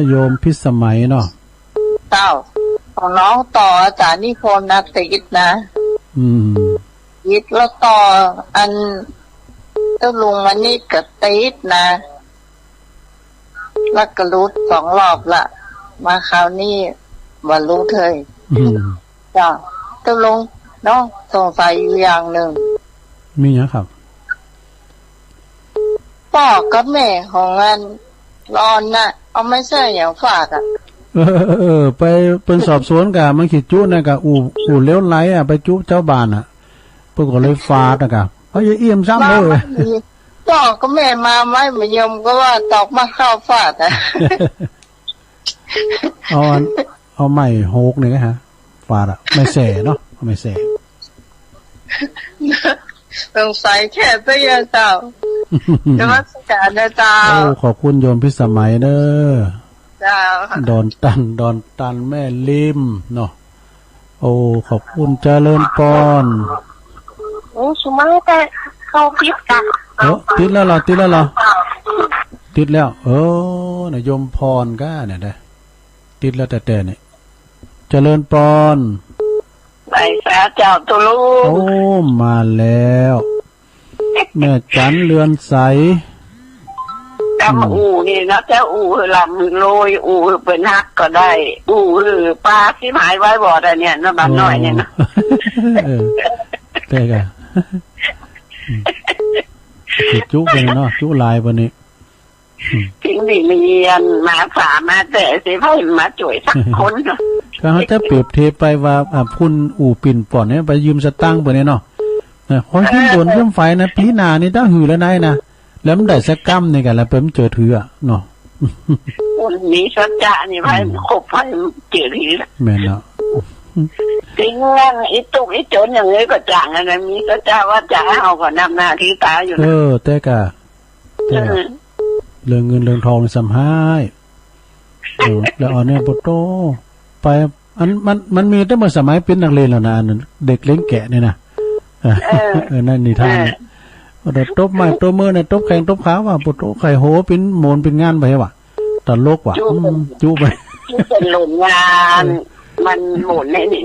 โยมพิสมัยเนาะเจ้าของน้องต่ออาจารย์นิพนธ์นักติดนะยิดแล้วต่ออันตุลุงมันนี่กระติดนะแล้วกระลุด2 รอบละมาคราวนี้วันรู้เถยจ้าตุลุงน้องสงสัยอยู่อย่างหนึ่งมีอย่างครับพ่อกับแม่ของงานรอนน่ะเอาไม่ใช่อย่างฝากอ่ะไปเป็นสอบสวนกะมันขีดจุนะกะอู่เลี้ยวไหลอ่ะไปจุเจ้าบ้านอ่ะเพิ่นก็เลยฟาดอ่ะกะเขาจะเอี่ยมซ้ำเลยพ่อกับแม่มาไม่มายมก็ว่าตอกมาเข้าฟาดอ่ะเอาไม้โหกนี่ฮะฟาดอ่ะไม่แส่เนาะไม่แส่สงสัยแค่ตัวอย่างเจ้าจะมาสการนะเจ้าขอบคุณโยมพิสมัยเด้อเจ้าดอนตันแม่ลิมเนาะโอ้ขอบคุณเจริญปอนสุมาแต่เขาติดกันติดแล้วเหรอติดแล้วน่ะโยมพรก็เนี่ยได้ติดแล้วแต่เนี่ยเจริญปอนไปแซ่เจ้าตุลุงโอ้มาแล้วแม่จันเรือนใสจำอู่นี่นะเจ้าอู่ลำโรยอู่เป็นฮักก็ได้อู่ปลาที่หมายไว้บ่อแต่เนี่ยน้ำมันน้อยเนี่ยนะได้กันจุไปเนาะจุลายวันนี้ทิ้งดิเรียนมาฝามาแต่สิให้มาจ่วยสักคนเนาะเขาจะเปรียบเทียบไปว่าคุณอู่ปิ่นป่อนเนี่ยไปยืมสตั้งไปเนี่ยเนาะคอยขึ้นบนเครื่องไฟนะปีหนานี่ต้องหือแล้วนายนะแล้วมันได้สักกั้มในกันแล้วเพิ่มเจอถือเนาะวันนี้สัจจะนี่ไปขบไปเจอถือละแม่เนาะจริงว่าอีตุกอีโจนอย่างนี้ก็จ่างอะไรมีสัจจะว่าจะเอาก่อนนำหน้าที่ตาอยู่แต่กะเรื่องเงินเรื่องทองสำหายแล้วอันนี้ปโตไปมันมีตั้งแต่สมัยเป็นนักเรียนแล้วนะเด็กเลี้ยงแกะเนี่ยนะนั่นนิทานเราตบไม้ตบมือเนี่ยตบแข่งตบขาว่าปโตไข่โหเป็นโมนเป็นงานไปว่ะตลกว่ะจูไปเป็นหลุมงานมันหมุนในนี่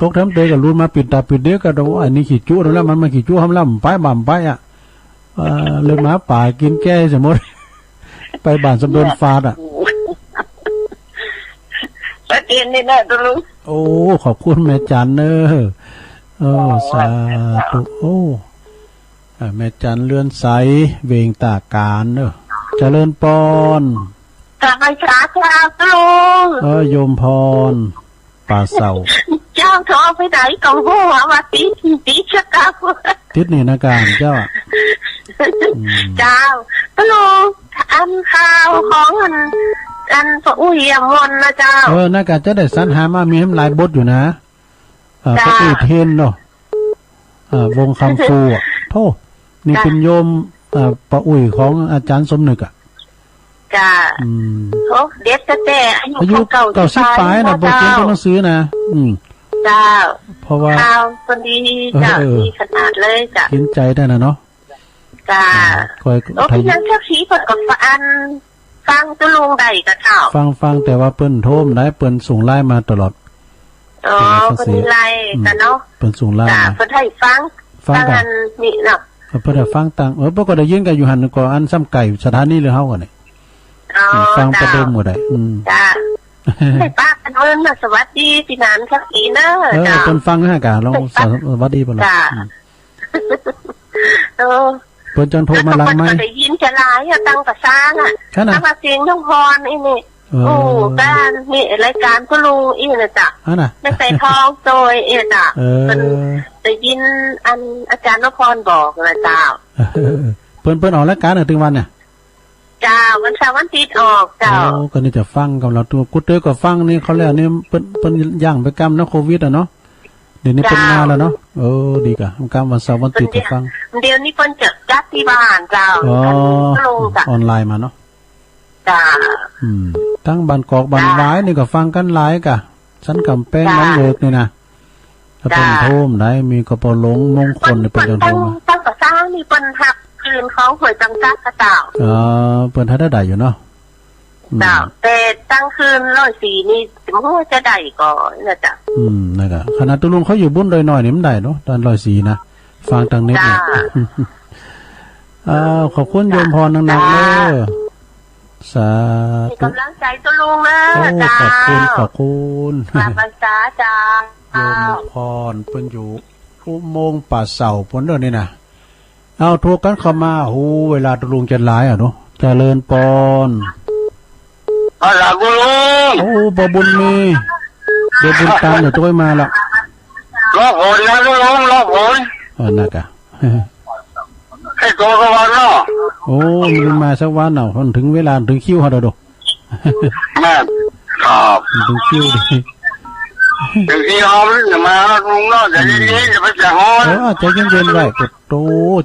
ตกทำเตยกับรุ่นมาปิดตาปิดเด็กก็ดูอันนี้ขีดจู้แล้วมันมาขีดจู้ทำล่ำไปบ่ำไปอ่ะเลยมาป่ากินแก้สมมติไปบ้านสมเด็จฟาดอ่ะประเด็นนี่นะตุลุงโอ้ขอบคุณแม่จันเนอะสาธุโอ้แม่จันเลื่อนใสเวงตาการเนอะเจริญปอนกลับไปช้าตุลุงโยมพรป่าเสาเจ้าทอไปไหนกับหัวว่าตีชักกา ติดนี่นะการเจ้าเจ้าตลกอันข่าวของอันพระอุ้ยยมนนะเจ้านะการจะได้สรรหามามีให้หลายบทอยู่นะพระอุ้ยเทนเนาะวงคำฟูอ่ะโธ่นี่เป็นโยมพระอุ้ยของอาจารย์สมนึกอ่ะจ้าเด็กแต่อายุเก่าสิบปลายนะบอกเขียนตัวหนังสือนะจ้าเพราะว่าข่าวคนดีจ้าดีขนาดเลยจ้ากินใจได้นะเนาะจ้าพี่นังเจ้าชี้เปิดกับฟังตุลุงใดกับเจ้าฟังแต่ว่าเปิ้นโทมได้เปิ้นส่งไลน์มาตลอดเปิ้นไลน์กันเนาะเปิ้นส่งไลน์เปิ้นให้ฟังกันนี่เนาะเปิ้นได้ฟังตังปกติยินกันอยู่หันก็อันซ้ำไก่สถานีหรือเฮากันนี่ฟังประดมหมดได้จ้าให้ป้ากันเอิ้นมาสวัสดีพี่นานสักทีเด้อจ้าเปิ้นฟังให้กะลองสวัสดีเปิ้นจ้าเปิ้นจังโทรมาลังมั้ยได้ยินจะหลายตั้งกระซ้างอ่ะถ้าว่าเสียงน้องพรอีนี่การนี่รายการก็ลุงอีน่ะจ้ะไม่ใส่ทองโดยอีน่ะจ้ะเปิ้นได้ยินอันอาจารย์นพรบอกนะจ้าเปิ้นออกรายการถึงวันเนี่ยจ้าวันเสาร์วันอาทิตย์ออกจ้าก็นี่จะฟังกับเราตัวกูเตอก็ฟังนี่เขาแล้วนี่เปิ้นย่างไปกรรมนะโควิดอ่ะเนาะเดี๋ยวนี้เป็นมาแล้วเนาะดีกะกรรมวันเสาร์วันอาทิตย์จะฟังเดี๋ยวนี้เปิ้นจะจัดที่บ้านจ้าออนไลน์มาเนาะจ้าทั้งบ้านกอกบ้านหวายนี่ก็ฟังกันหลายกะฉันกำแป้งน้องเลิกนี่นะถ้าเป็นโทมได้มีกระเป๋าหลงมงคลนี่เป็นจังโทมตั้งกระซ้างนี่เปิ้นหักคืนของหวยจังจักกระเต่าเปิ้นทัดได้อยู่เนาะจ้าแต่ตั้งคืน104นี่บ่จะได้ก่อนนะจ้ะนั่นก็ขนาดตุลุงเขาอยู่บุญโดยน้อยนี่มันได้เนาะตอน104นะฟังทางเน็ตเนี่ยขอบคุณโยมพรนักๆเด้อสาธุกำลังใจตุลุงนะจ้าขอบคุณภาษาจ้าโยมพรเพิ่นอยู่อุโมงค์ป่าเสาเพิ่นเด้อนี่นะเอาโทรกันเข้ามาโหเวลาตุลุงจะหลายอ่ะเนาะเจริญปอนอะไรกูลุงบบุญมีเดี๋ยวบุญตามเดี๋ยวตัวมาละรอบผลนะลุงรอบผลนักอ่ะให้ตัวก็วันเนาะมีมาสักวันเนาะถึงเวลาถึงคิวเขาดูแม่ครับถึงคิวดิถึงคิวจะมาลุงเนาะใจเย็นๆอย่าไปใจร้อนใจเย็นๆไว้กดโต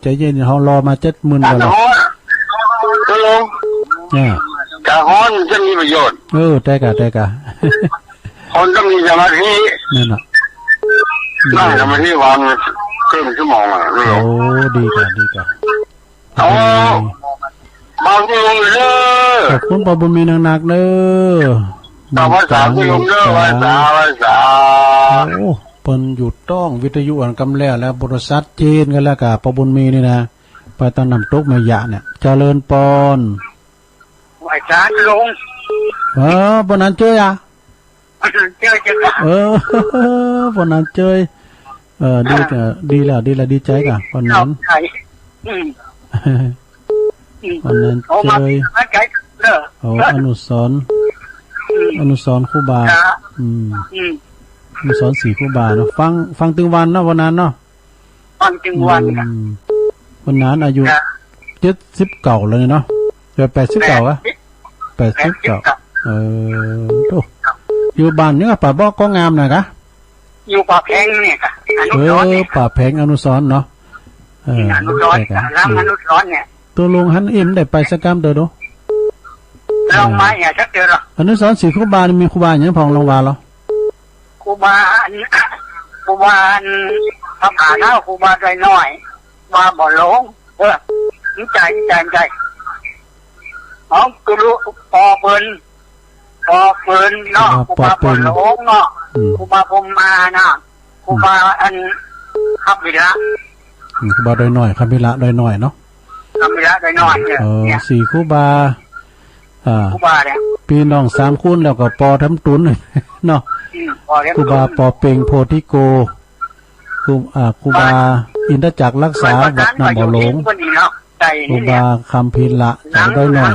ใจเย็นเขารอมา70,000กว่าแล้วลุงกะฮ้อนจะมีประโยชน์ได้กะคนต้องมีสมาธินั่นน่ะนั่งสมาธิวางครึ่งชั่วโมงอ่ะดีกะบางทีลุงเด้อขอบคุณปบุญมีหนักๆเด้อต่อภาษาที่ลุงเด้อภาษาเปิ้นหยุดต้องวิทยุอันกำแล้วบริษัทจีนกันแล้วกะปบุญมีนี่นะไปตอนน้ำตกแม่ยะเนี่ยเจริญปอนไหวจ้าลุงบนนั้นเจออ่ะเจอบนนั้นเจอดีแล้วดีใจกะบนนั้นบนนั้นเจออนุสรครูบาอนุสร4ครูบาเนาะฟังตึงวันเนาะวันนั้นเนาะฟังตึงวันวันนั้นอายุ70เก่าเลยเนาะ89อ่ะ89โตอยู่บ้านเนี่ยป่าบ่ก็งามน่ะกะอยู่ป่าแพงเนี่ยกะอนุสรณ์ป่าแพงอนุสรณ์เนาะอนุสรณ์ร้านอนุสรณ์เนี่ยตัวลุงหันอิ่มได้ไปสักกรรมเด้อลองมาอย่าชักเด้ออนุสรณ์4ครูบามีครูบาหยังพองลองว่าเหรอครูบาพระผาเนาครูบาใจน้อยมาบ่หลงใจกูรู้ปอเปิ้นเนาะกูมาปนหลงเนาะกูมาพมมาเนาะกูมาอันขับวิระกูบาโดยหน่อยขับวิระโดยหน่อยเนาะขับวิระโดยหน่อยเนี่ย4ครูบาครูบาเนี่ยพี่น้อง3คูณแล้วก็ปอทำตุนเนาะครูบาปอเปงโพธิโกครูบาอินทจักรรักษาวัดน้ำบ่อหลงครูบาคำพิละได้หน่อย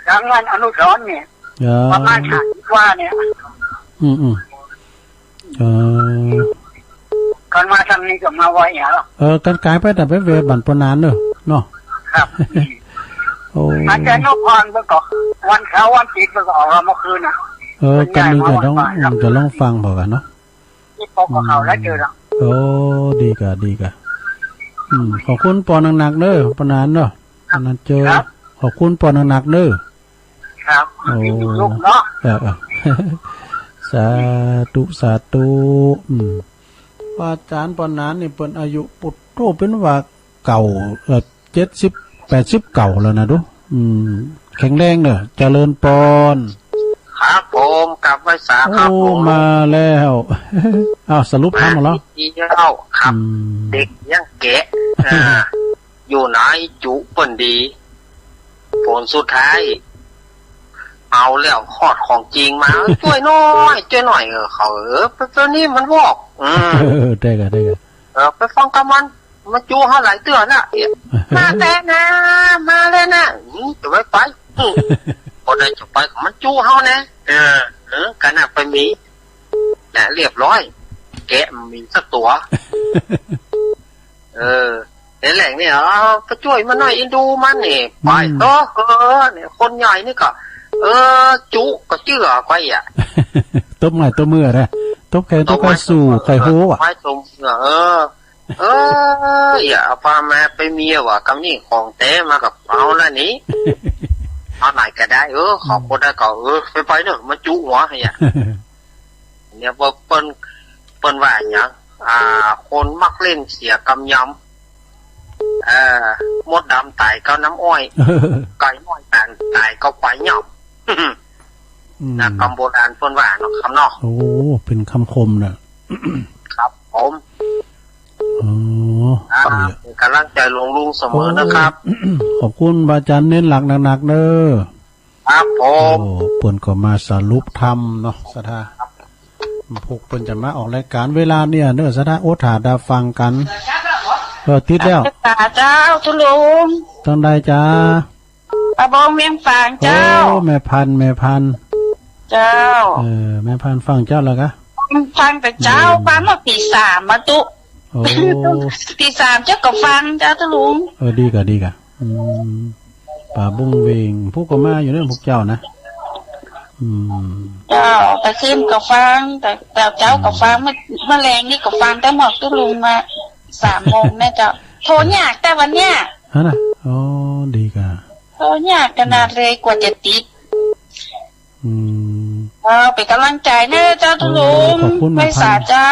ทั้งวันอนุสรณ์เนี่ยประมาณ30ว่าเนี่ย ก่อนมาทำนี้ก็มาไว้เหรอกันกายไปแต่ไปเวบันปนานเนาะครับโอ้อาจารย์นพพรเมื่อก่อนวันเสาร์วันอาทิตย์เมื่อก่อนเราเมื่อคืนน่ะกันนี่ก็ต้องลองฟังบอกกันเนาะที่พบกับเขาแล้วเจอแล้วโอ้ดีกะขอบคุณปอหนักๆเด้อปนานเนาะปนานเจอขอบคุณปอหนักๆเด้อครับโอ้ลูกเนาะสาธุว่าอาจารย์ปอนนั้นนี่เปิ้นอายุปุตโตเป็นว่าเก่า70-80เก่าแล้วนะดูแข็งแรงเนอะเจริญปอนครับผมกลับไว้สาครับผมมาแล้วสรุปทำหมดแล้วดีแล้วครับเด็กยังแกะอยู่ไหนจุเปิ้นดีผลสุดท้ายเอาแล้วขอดของจริงมาช่วยหน่อยเขาตัวนี้มันวอกได้กันไปฟังกับมันจูเขาหลายเตือนน่ะมาแต่นะมาเลยนะจะไปคนใดจะไปมันจูเขานะกันน่ะไปมีน่ะเรียบร้อยแกะมีสักตัวนี่แหล่งเนี่ยไปช่วยมันหน่อยอินดูมันนี่ไปเนี่ยคนใหญ่นี่ก็จุก็เชื่อไปตบใหม่ตัวมือนะตบใครตบใครสู่ใครโหไม้ตรงอย่าเอาปลามาไปเมียว่ะกำนี่ของเต้มากับเอาแล้วนี้เอาไหนก็ได้ขอบคนได้ก็ไปเนอะมาจุหัวให้เนี่ยเปิ้นว่าอย่างคนมักเล่นเสียกำยำมดดำตายก็น้ำอ้อยไก่น้อยตายก็ไปหยำนะคำโบราณเพิ่นว่าเนาะคำนอกโอ้เป็นคำคมน่ะครับผมกำลังใจลุงเสมอนะครับขอบคุณอาจารย์เน้นหลักหนักๆเด้อครับผมเปิ้นก็มาสรุปธรรมเนาะสถาพวกเปิ้นจะมาออกรายการเวลาเนี่ยเด้อสถาโอถาดาฟังกันติดแล้วเจ้าทุลุงตั้งได้จ้าบองเมียงฝางเจ้าแม่พันเจ้าแม่พันฟังเจ้าแล้วกะฟังแต่เจ้าฟังมาตี3มาตุตี3เจ้าก็ฟังเจ้าทุลุงดีกะป่าบุ้งเวงพวกก็มาอยู่เรื่องพวกเจ้านะเจ้าแต่ขึ้นก็ฟังแต่เจ้าก็ฟังเมื่อแรงนี่ก็ฟังแต่หมดทุลุงมา3 โมงแม่เจ้าโทรยากแต่วันเนี้ยน่ะดีกะโทรยากขนาดเลยกว่าจะติดเป็นกำลังใจเนอะเจ้าทุลุงไม่สาเจ้า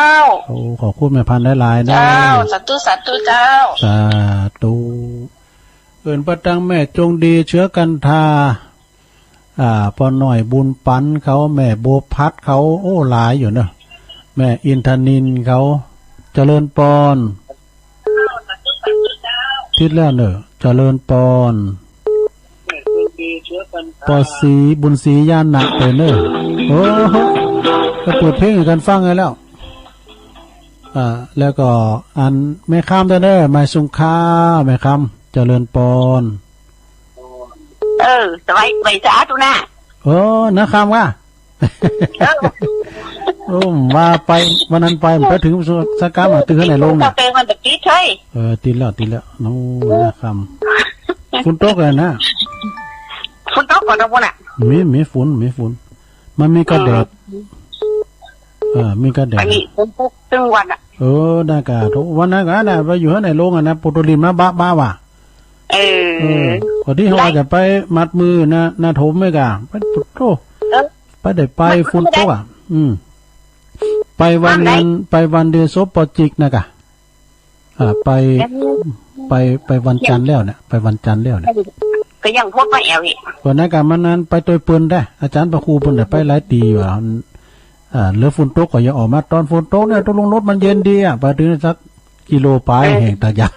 ขอบคุณแม่พันหลายๆนะเจ้าสาธุเจ้าสาธุประตังแม่จงดีเชื้อกันทาปอหน่อยบุญปันเขาแม่โบพัดเขาหลายอยู่เนอะแม่อินทนินเขาเจริญปอนทิศแล้วเนอะเจริญปอนปอสีบุญศรีย่านหนักไปเนอะก็เปิดเพลงกันฟังไงแล้วแล้วก็อันแม่ข้ามได้เนอะไม่สุงค่าแม่ข้ามเจริญปอนสบายไปจ้าตุน่ะนะข้ามว่ามาไปวันนั้นไปถึงสักกามาตื่นไหนลงน่ะเป็นวันตะกี้ใช่ติดแล้วน้องนะครับฝนตกเลยนะฝนตกก่อนนะพวกน่ะมีฝนมันมีกระแดดมีกระแดดมีฝนตกทั้งวันอ่ะได้กะทุกวันนั้นก็ได้ไปอยู่ไหนลงนะปุตริมนะบ้าว่ะพอที่เขาจะไปมัดมือนะโถมไม่กะไปปุตโตไปได้ไปฝนตกอ่ะไปวันเดือนศพปอจิกนะกะไปวันจันทร์แล้วเนี่ยไปวันจันทร์แล้วเนี่ยก็ยังพบไปแอลอีกวันนั้นกันมันนั้นไปตัวปืนได้อาจารย์ประครูเพิ่นได้ไปหลายตีว่าเหลือฝนตกก็อย่าออกมาตอนฝนตกเนี่ยตกลงรถมันเย็นดีอ่ะไปถึงสักกิโลปลายแห่งตะยัก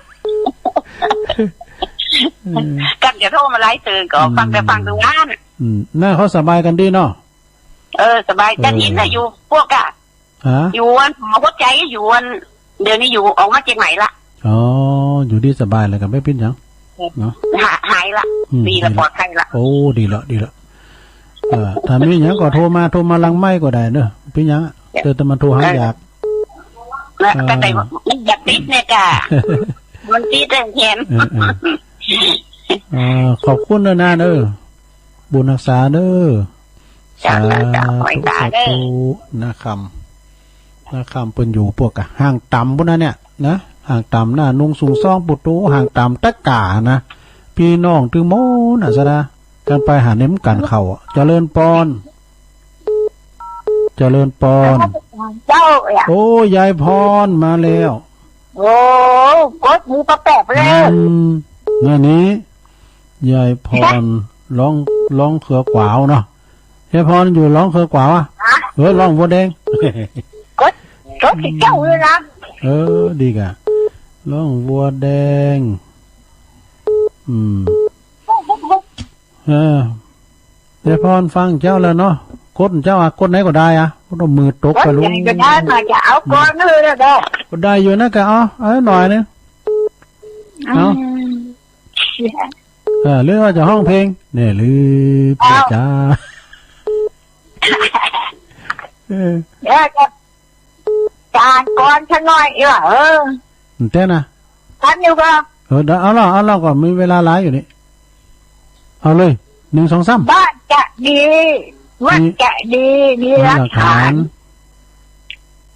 กันจะโทรมาไล่ตื่นก็ฟังตรงนั้นน่าเขาสบายกันดีเนาะสบายจะเห็นน่ะอยู่พวกอ่ะอยู่วันหัวใจอยู่วันเดี๋ยวนี้อยู่ออกมาเจียงใหม่ละอยู่ดีสบายเลยกันไม่เป็นยังเนาะหายละดีละปลอดภัยละดีละถ้ามีอย่างก็โทรมาลังไม่ก็ได้เนอะเป็นยังเจอแต่มาโทรหาอยาก แล้วก็แต่มันอยากติดเนี่ยจ้ะมันติดแต่แขนขอบคุณนะเด้อบุญรักษาเด้อสาธุนะครับเปิ้นอยู่พวกอะห่างต่ำพวกนั้นเนี่ยนะห่างต่ำหน้านุ่งสูงซ่องปุตโตห่างต่ำตะกานะพี่น้องตึงโมน่ะซะนะกันไปหาเน้มกันเข่าเจริญปอนเจ้าโอ้ยายพรมาแล้วโอ้กดมือประแปบแล้วนี่ยายพรร้องเขือกวาวเนาะยายพรอยู่ร้องเขือกวาวอ่ะร้องวัวแดงกดเจ้าเลยนะดีกะร้องวัวแดงยายพรฟังเจ้าแล้วเนาะกดเจ้ากดไหนก็ได้อะก็ต้องมือตกไปลุงก็ได้มาจะเอาก้อนเลยนะได้ก็ได้อยู่นะกะเอาหน่อยนึงเอาเรื่องว่าจะห้องเพลงเนี่ยลืมจ้าจะจานก้อนฉันหน่อยเต้นนะทันอยู่ก็เอาล่ะก่อนมีเวลาหลายอยู่นี่เอาเลย1 2 3บ้านจะดีวัดจะดีมีหลักฐาน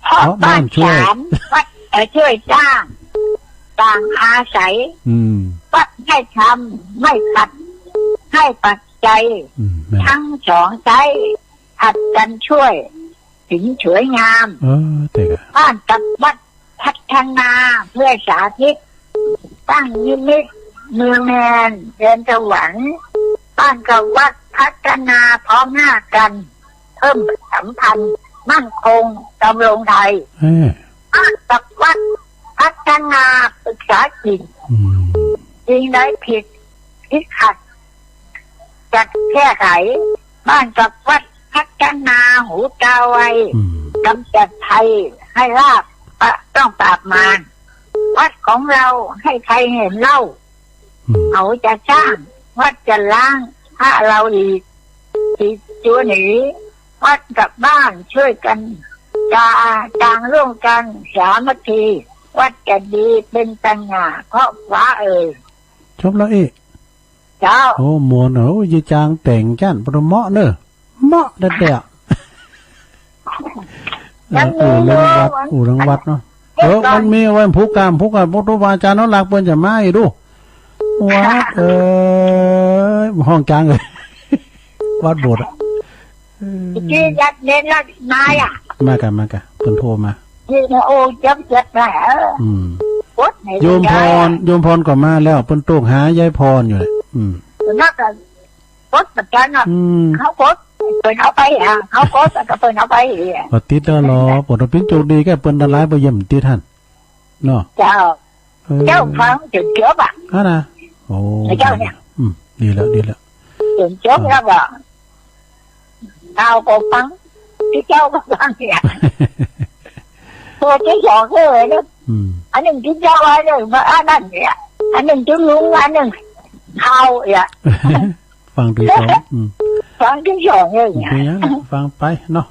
เพราะบ้านฉันวัดช่วยสร้างต่างอาศัยวัดให้ทำไม่ขัดให้ปัจจัยทั้งสองใจผัดกันช่วยถึงสวยงามบ้านกับวัดพัฒนาเพื่อสาธิตตั้งนิมิตเมืองแมนเดินสวรรค์บ้านกับวัดพัฒนาพร้อมหน้ากันเพิ่มสัมพันธ์มั่นคงดำรงไทยบ้านกับวัดพัฒนาปรึกษาจิตจริงได้ผิดคิดขัดจัดแก้ไขบ้านกับวัดพัฒนาหูตาไวกำจัดไทยให้ราบต้องปราบมารวัดของเราให้ใครเห็นเล่าเขาจะสร้างวัดจะล้างถ้าเราอีกติดตัวหนีวัดกับบ้านช่วยกันต่างร่วมกันสามัคคีวัดจะดีเป็นปัญญาเพราะฟ้าจบแล้วเจ้าโอ้มวนยีจางแต่งจ้านประเหมาะเนอะเหมาะเด็ดรังวัดเนาะมันมีไว้ผู้การพุทธวาจารย์น้องหลักเปิ้นจะมาอีดูวัดห้องกลางเลยวัดโบสถ์ที่ยัดเน้นละนายมากันเพิ่นโทรมาที่โอ้จับแหละโยมพรก็มาแล้วเพิ่นโตกหายายพรอยู่เลยนักกันกดประกันเขากดเปิ้นเอาไปเขากดก็เปิ้นเอาไปบ่ติดแล้วรอปดเป็นโจดีแกเปิ้นตะลายบ่เยี่ยมติท่านเนาะเจ้าฟังจนจบนะโอ้เจ้าเนี่ยดีแล้วจนจบแล้วบ่เอาก็ฟังที่เจ้าก็ฟังเนี่ยตัวที่สองเลยนะอันหนึ่งที่เจ้าไว้เลยมาอันนั้นเนี่ยอันหนึ่งที่ลุงอันหนึ่งเข้าฟังที่สองฟังที่สองเลยฟังไปเนาะ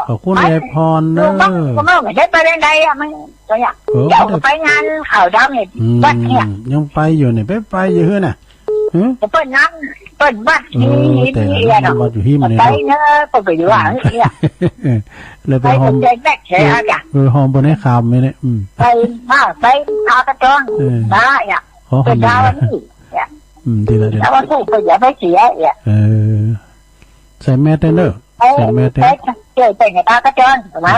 ขอบคุณยายพรเนอะก็ไม่ได้ไปไหนมันตัวอย่างเดี๋ยวไปงานข่าวดำเนี่ยวัดเนี่ยยังไปอยู่เนี่ยไปอยู่เฮ้ยน่ะเปิดนั้นเปิดวัดนี่เนาะวัดอยู่ที่มันไปเนอะไปอยู่อ่ะเนี่ยเลยไปหอมหอมบนให้ขามเลยเนี่ยไปพากระจองมาเนี่ยเป็นดาวนี่ดีแล้วแล้วว่าผู้ไปอย่าไปเสียใส่แมสได้เนอะใส่แมสได้เจอเป็นไงตากระจอนมา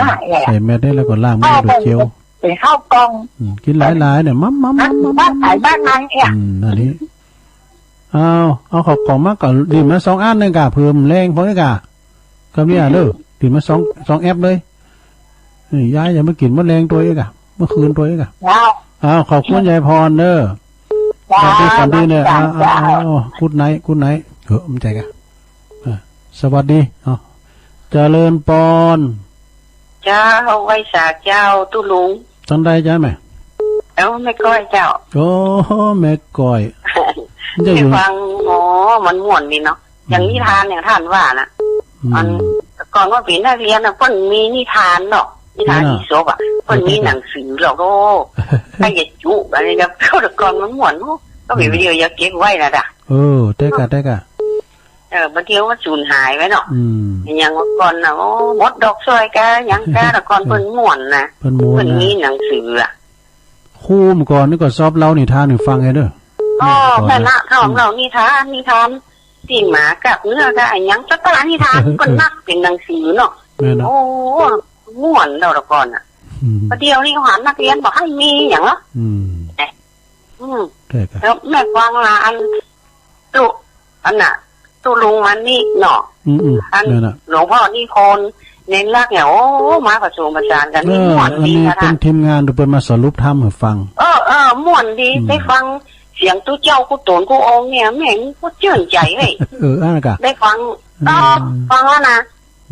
ใส่แมสได้แล้วก็ล้างมือด้วยเจลเป็นข้าวกองกินหลายๆเนี่ยมั่มบ้านขายบ้านนั้นเนี่ยอันนี้เอาขอบของมากก่อนดีมา2 อันนึงกะเพิ่มแรงพอได้กะก็เนี่ยเด้อดีมา2แอปเลยยายอย่ามากินมะแรงตัวเองกะเมื่อคืนตัวเองกะขอบคุณยายพรเด้อฝันดีเนี่ยกุดไนท์มันใจกะสวัสดีเจริญปอนเจ้าไว้สาเจ้าตุลุงจันได้จ้าไหมแม่ก้อยเจ้าโอ้แม่ก้อยฟังมันม่วนดีเนาะอย่างนิทานอย่างท่านว่านะก่อนว่าปีนักเรียนนะเพิ่นมีนิทานเนาะ นิทานอีสปอ่ะคนนี้หนังสือเราก็ถ้าอยากจุอะไรกับเขาตะกอนมันหวนก็มีวิดีโออยากเก็บไว้นะด่ะได้กะบางทีมันสูญหายไว้เนาะอย่างก่อนนะโอ้มดดอกซอยกะยังกะตะกอนเพิ่นม่วนนะเพิ่นมีหนังสืออ่ะคู่มก่อนนี่ก็ชอบเล่านิทานให้ฟังไงเด้อแม่ละของเรานิทานที่หมากับเนื้อก็ยังสตาร์นิทานก็นักเป็นหนังสือเนาะโอ้ม่วนเราตะกอนอ่ะประเดี๋ยวนี้เขาหานักเรียนบอกให้มีอย่างเนาะแล้วแม่ฟังละอันตุอันน่ะตุลุงมันนี่เนาะอันหลวงพ่อนี่คนเน้นรักเนี่ยโอ้มาผสมผสานกันนี่ม่วนดีนะเป็นทีมงานดูเป็นมาสรุปทำให้ฟังม่วนดีได้ฟังเสียงตู้เจ้ากูโตนกูองเนี่ยแม่งกูเจื่นใจเลยได้ฟังแล้วนะ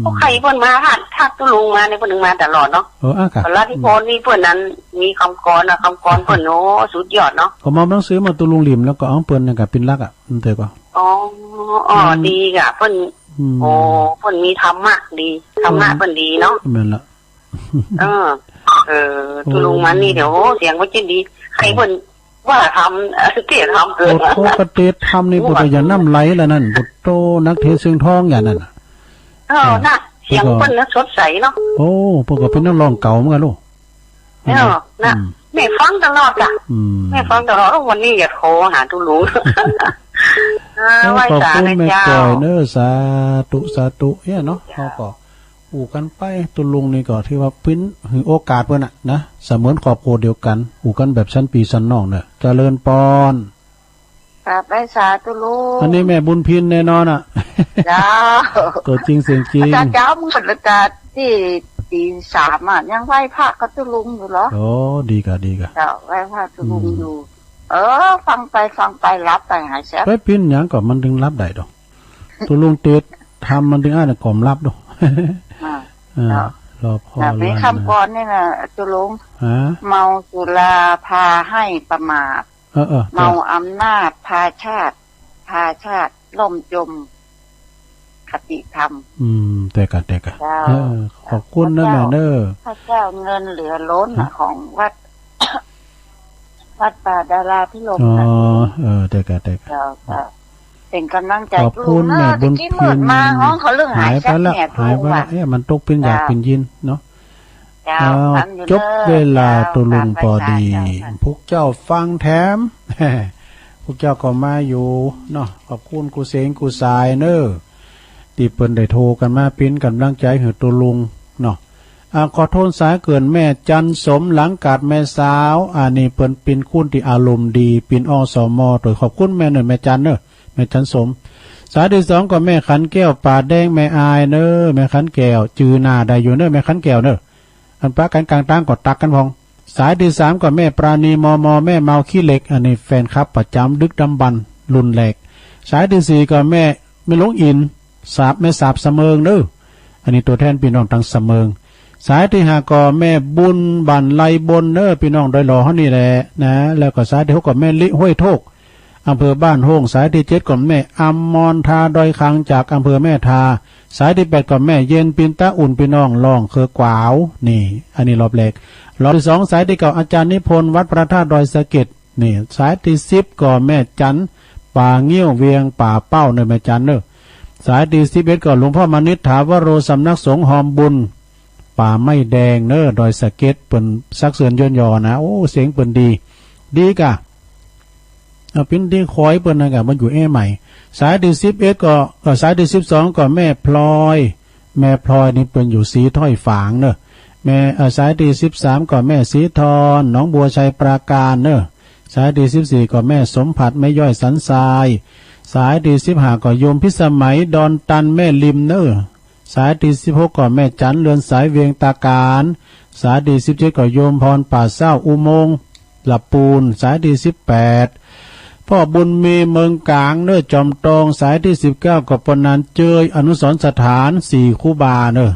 พวกใครเพิ่นมาถ้าตุลุงมาในเพิ่นมาตลอดเนาะพระที่พรนี่เพิ่นนั้นมีคำกรนะคำกรเพิ่นโอ้สุดยอดเนาะก็มาหนังสือมาตุลุงหลิมแล้วก็เอาเพิ่นกับเป็นรักอ่ะมันเถอะก็ดีอ่ะเพิ่นเพิ่นมีธรรมะดีธรรมะเพิ่นดีเนาะแม่นละตุลุงมันนี่เดี๋ยวเสียงว่าจะดีใครเพิ่นว่าทำเทศทำเกินโตกระเทศทำนี่ปุตยาน้ำไหลแล้วนั่นปุตโตนักเทศเสียงทองอย่างนั้นน่ะเสียงเพิ่นน่ะสดใสเนาะโอ้พวกก็เป็นนักร้องเก่าเหมือนกันลูกน่ะแม่ฟังตลอดอ่ะแม่ฟังตลอดวันนี้อย่าโทรหาตุลุงขอบคุณแม่ก่อยเนอสาธุเนี่ยเนาะเขาก็อู่กันไปตุลุงนี่ก็ที่ว่าปิ้นถึงโอกาสเพื่อนนะเสมือนครอบครัวเดียวกันอู่กันแบบชั้นปีชั้นน้องเนี่ยเจริญปอนครับไปสาตุลุงอันนี้แม่บุญพินแน่นอนอ่ะจ้าตัวจริงเสียงจริงอาจารย์เจ้ามืดละกาที่ตี3อ่ะยังไหว้พระก็ตุลุงอยู่เหรอโอ้ดีกะจ้าไหว้พระตุลุงอยู่ฟังไปรับไปหายแซ่บไปปิ้นอย่างก็มันถึงรับได้ดอกตุลุงเตดทำมันถึงอ่านกล่อมรับดอกรอพ่อมีคำกรนี่นะตุลุงเมาสุราพาให้ประมาทเมาอำนาจพาชาติล่มจมคติธรรมแต่กะขอบคุณนะแม่เนอพระเจ้าเงินเหลือล้นของวัดป่าดาราพิรมนะแต่กะเป็นกำลังใจขอบคุณแม่บุญพินมาห้องเขาเรื่องหายไปแล้วมันตกเป็นอยากเป็นยินเนาะจบเวลาตุลุงพอดีพวกเจ้าฟังแถมพวกเจ้าก็มาอยู่เนาะขอบคุณกูเสงกูสายเนอที่เปิ้นได้โทรกันมาปิ้นกำลังใจให้ตุลุงเนาะขอโทษสายเกินแม่จันสมหลังกาดแม่สาวนี่เปิ้นปินคุณที่อารมณ์ดีปินอสมโดยขอบคุณแม่เนอแม่จันเนอแม่จันสมสายที่2ก็แม่ขันแก้วป่าแดงแม่อายเนอแม่ขันแก้วจือหน้าได้อยู่เนอแม่ขันแก้วเนออันปะกันกลางตั้งก็ตักกันพองสายที่3ก็แม่ปราณีมแม่เมาขี้เหล็กอันนี้แฟนคลับประจำดึกดำบรรรุ่นแหลกสายที่4ก็แม่ไม่ลงอินแม่สาบเสมิงเด้ออันนี้ตัวแทนพี่น้องทางเสมิงสายที่5ก็แม่บุญบันไลบนเด้อพี่น้องดอยหล่อเฮานี่แหละนะแล้วก็สายที่6ก็แม่ลิห้วยโทกอำเภอบ้านโฮงสายที่7ก็แม่อมรทาดอยคังจากอำเภอแม่ทาสายที่8ก็แม่เย็นปินตาอุ่นพี่น้องร้องเคอกวาวนี่อันนี้รอบแรกรอบที่2สายที่9อาจารย์นิพนธ์วัดพระธาตุดอยสะเก็ดนี่สายที่10ก็แม่จันป่าเงี้ยวเวียงป่าเป้าเนอแม่จันเนอสายที่11ก็หลวงพ่อมณิษฐาวโรสำนักสงฆ์หอมบุญป่าไม้แดงเนอดอยสะเก็ดเปิ้นซักเสือนย้อนยอนะโอ้เสียงเปิ้นดีกะเป็นที่คอยเปิ้นน่ะมันอยู่ใหม่สายที่11ก็สายที่12ก็แม่พลอยนี่เปิ้นอยู่สีถ้อยฝางเนอแม่สายที่13ก็แม่สีทรหนองบัวชัยปราการเนอสายที่14ก็แม่สมผัดแม่ย่อยสันทรายสายที่15ก็โยมพิสมัยดอนตันแม่ริมเนอสายที่16ก็แม่จันเรือนสายเวียงตาการสายที่17ก็โยมพรป่าเศร้าอุโมงค์หลับปูนสายที่18พ่อบุญมีเมืองกลางเนอจอมตองสายที่19ก็ปนันเจยอนุสรณ์สถาน4คูบาเนอ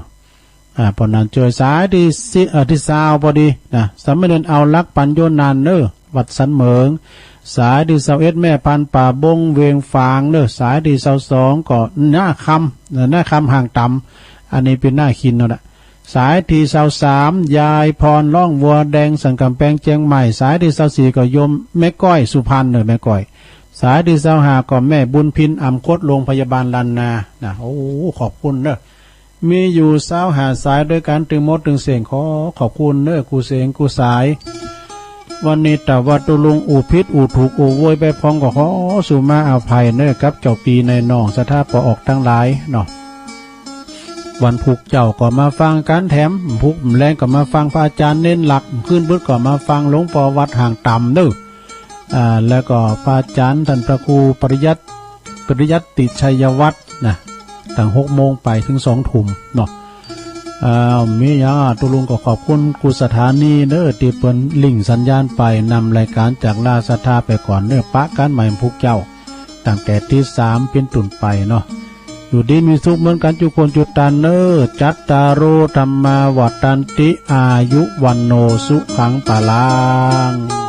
ปนันเจยสายที่20พอดีนะสามเณรเอาลักปัญโยนานเนอวัดสันเหมิงสายที่21แม่พันป่าบงเวียงฝางเนอสายที่22ก็หน้าคำห่างต่ำอันนี้เป็นหน้าคินเนาะ สายที่23ยายพรล่องวัวแดงสังกำแพงเชียงใหม่สายที่24ก็โยมแม่ก้อยสุพรรณแม่ก้อยสายที่25ก็แม่บุญพินอำคดโรงพยาบาลลานนานะโอ้ขอบคุณเด้อมีอยู่25สายด้วยกันถึงหมดถึงเสียงขอบคุณเด้อกูเสียงกูสายวันนี้แต่ว่าตุลุงอูพิษอูถูกอูโวยไปพองก็ขอสุมาอภัยเน้อกับเจ้าปีในน้องสถาปออกทั้งหลายเนาะวันพุกเจ้าก็มาฟังการแถมพุกแรงก็มาฟังพระอาจารย์เน้นหลักขึ้นบึ้ดก็มาฟังหลวงปอวัดห่างต่ำเด้อแล้วก็พระอาจารย์ท่านพระครูปริยัติชัยวัฒน์นะตั้ง6 โมงไปถึง2 ทุ่มเนาะมีตุลุงก็ขอบคุณกุสถานีเด้อที่เปิ้นลิงสัญญาณไปนำรายการจากลาสถาไปก่อนเด้อปะการใหม่พุกเจ้าตั้งแต่ที่3เป็นตุ่นไปเนาะอยู่ดีมีสุขเหมือนกันจุคนจุตานเนอจัตตารโอธรรมาวัฏันติอายุวันโนสุขังปะลัง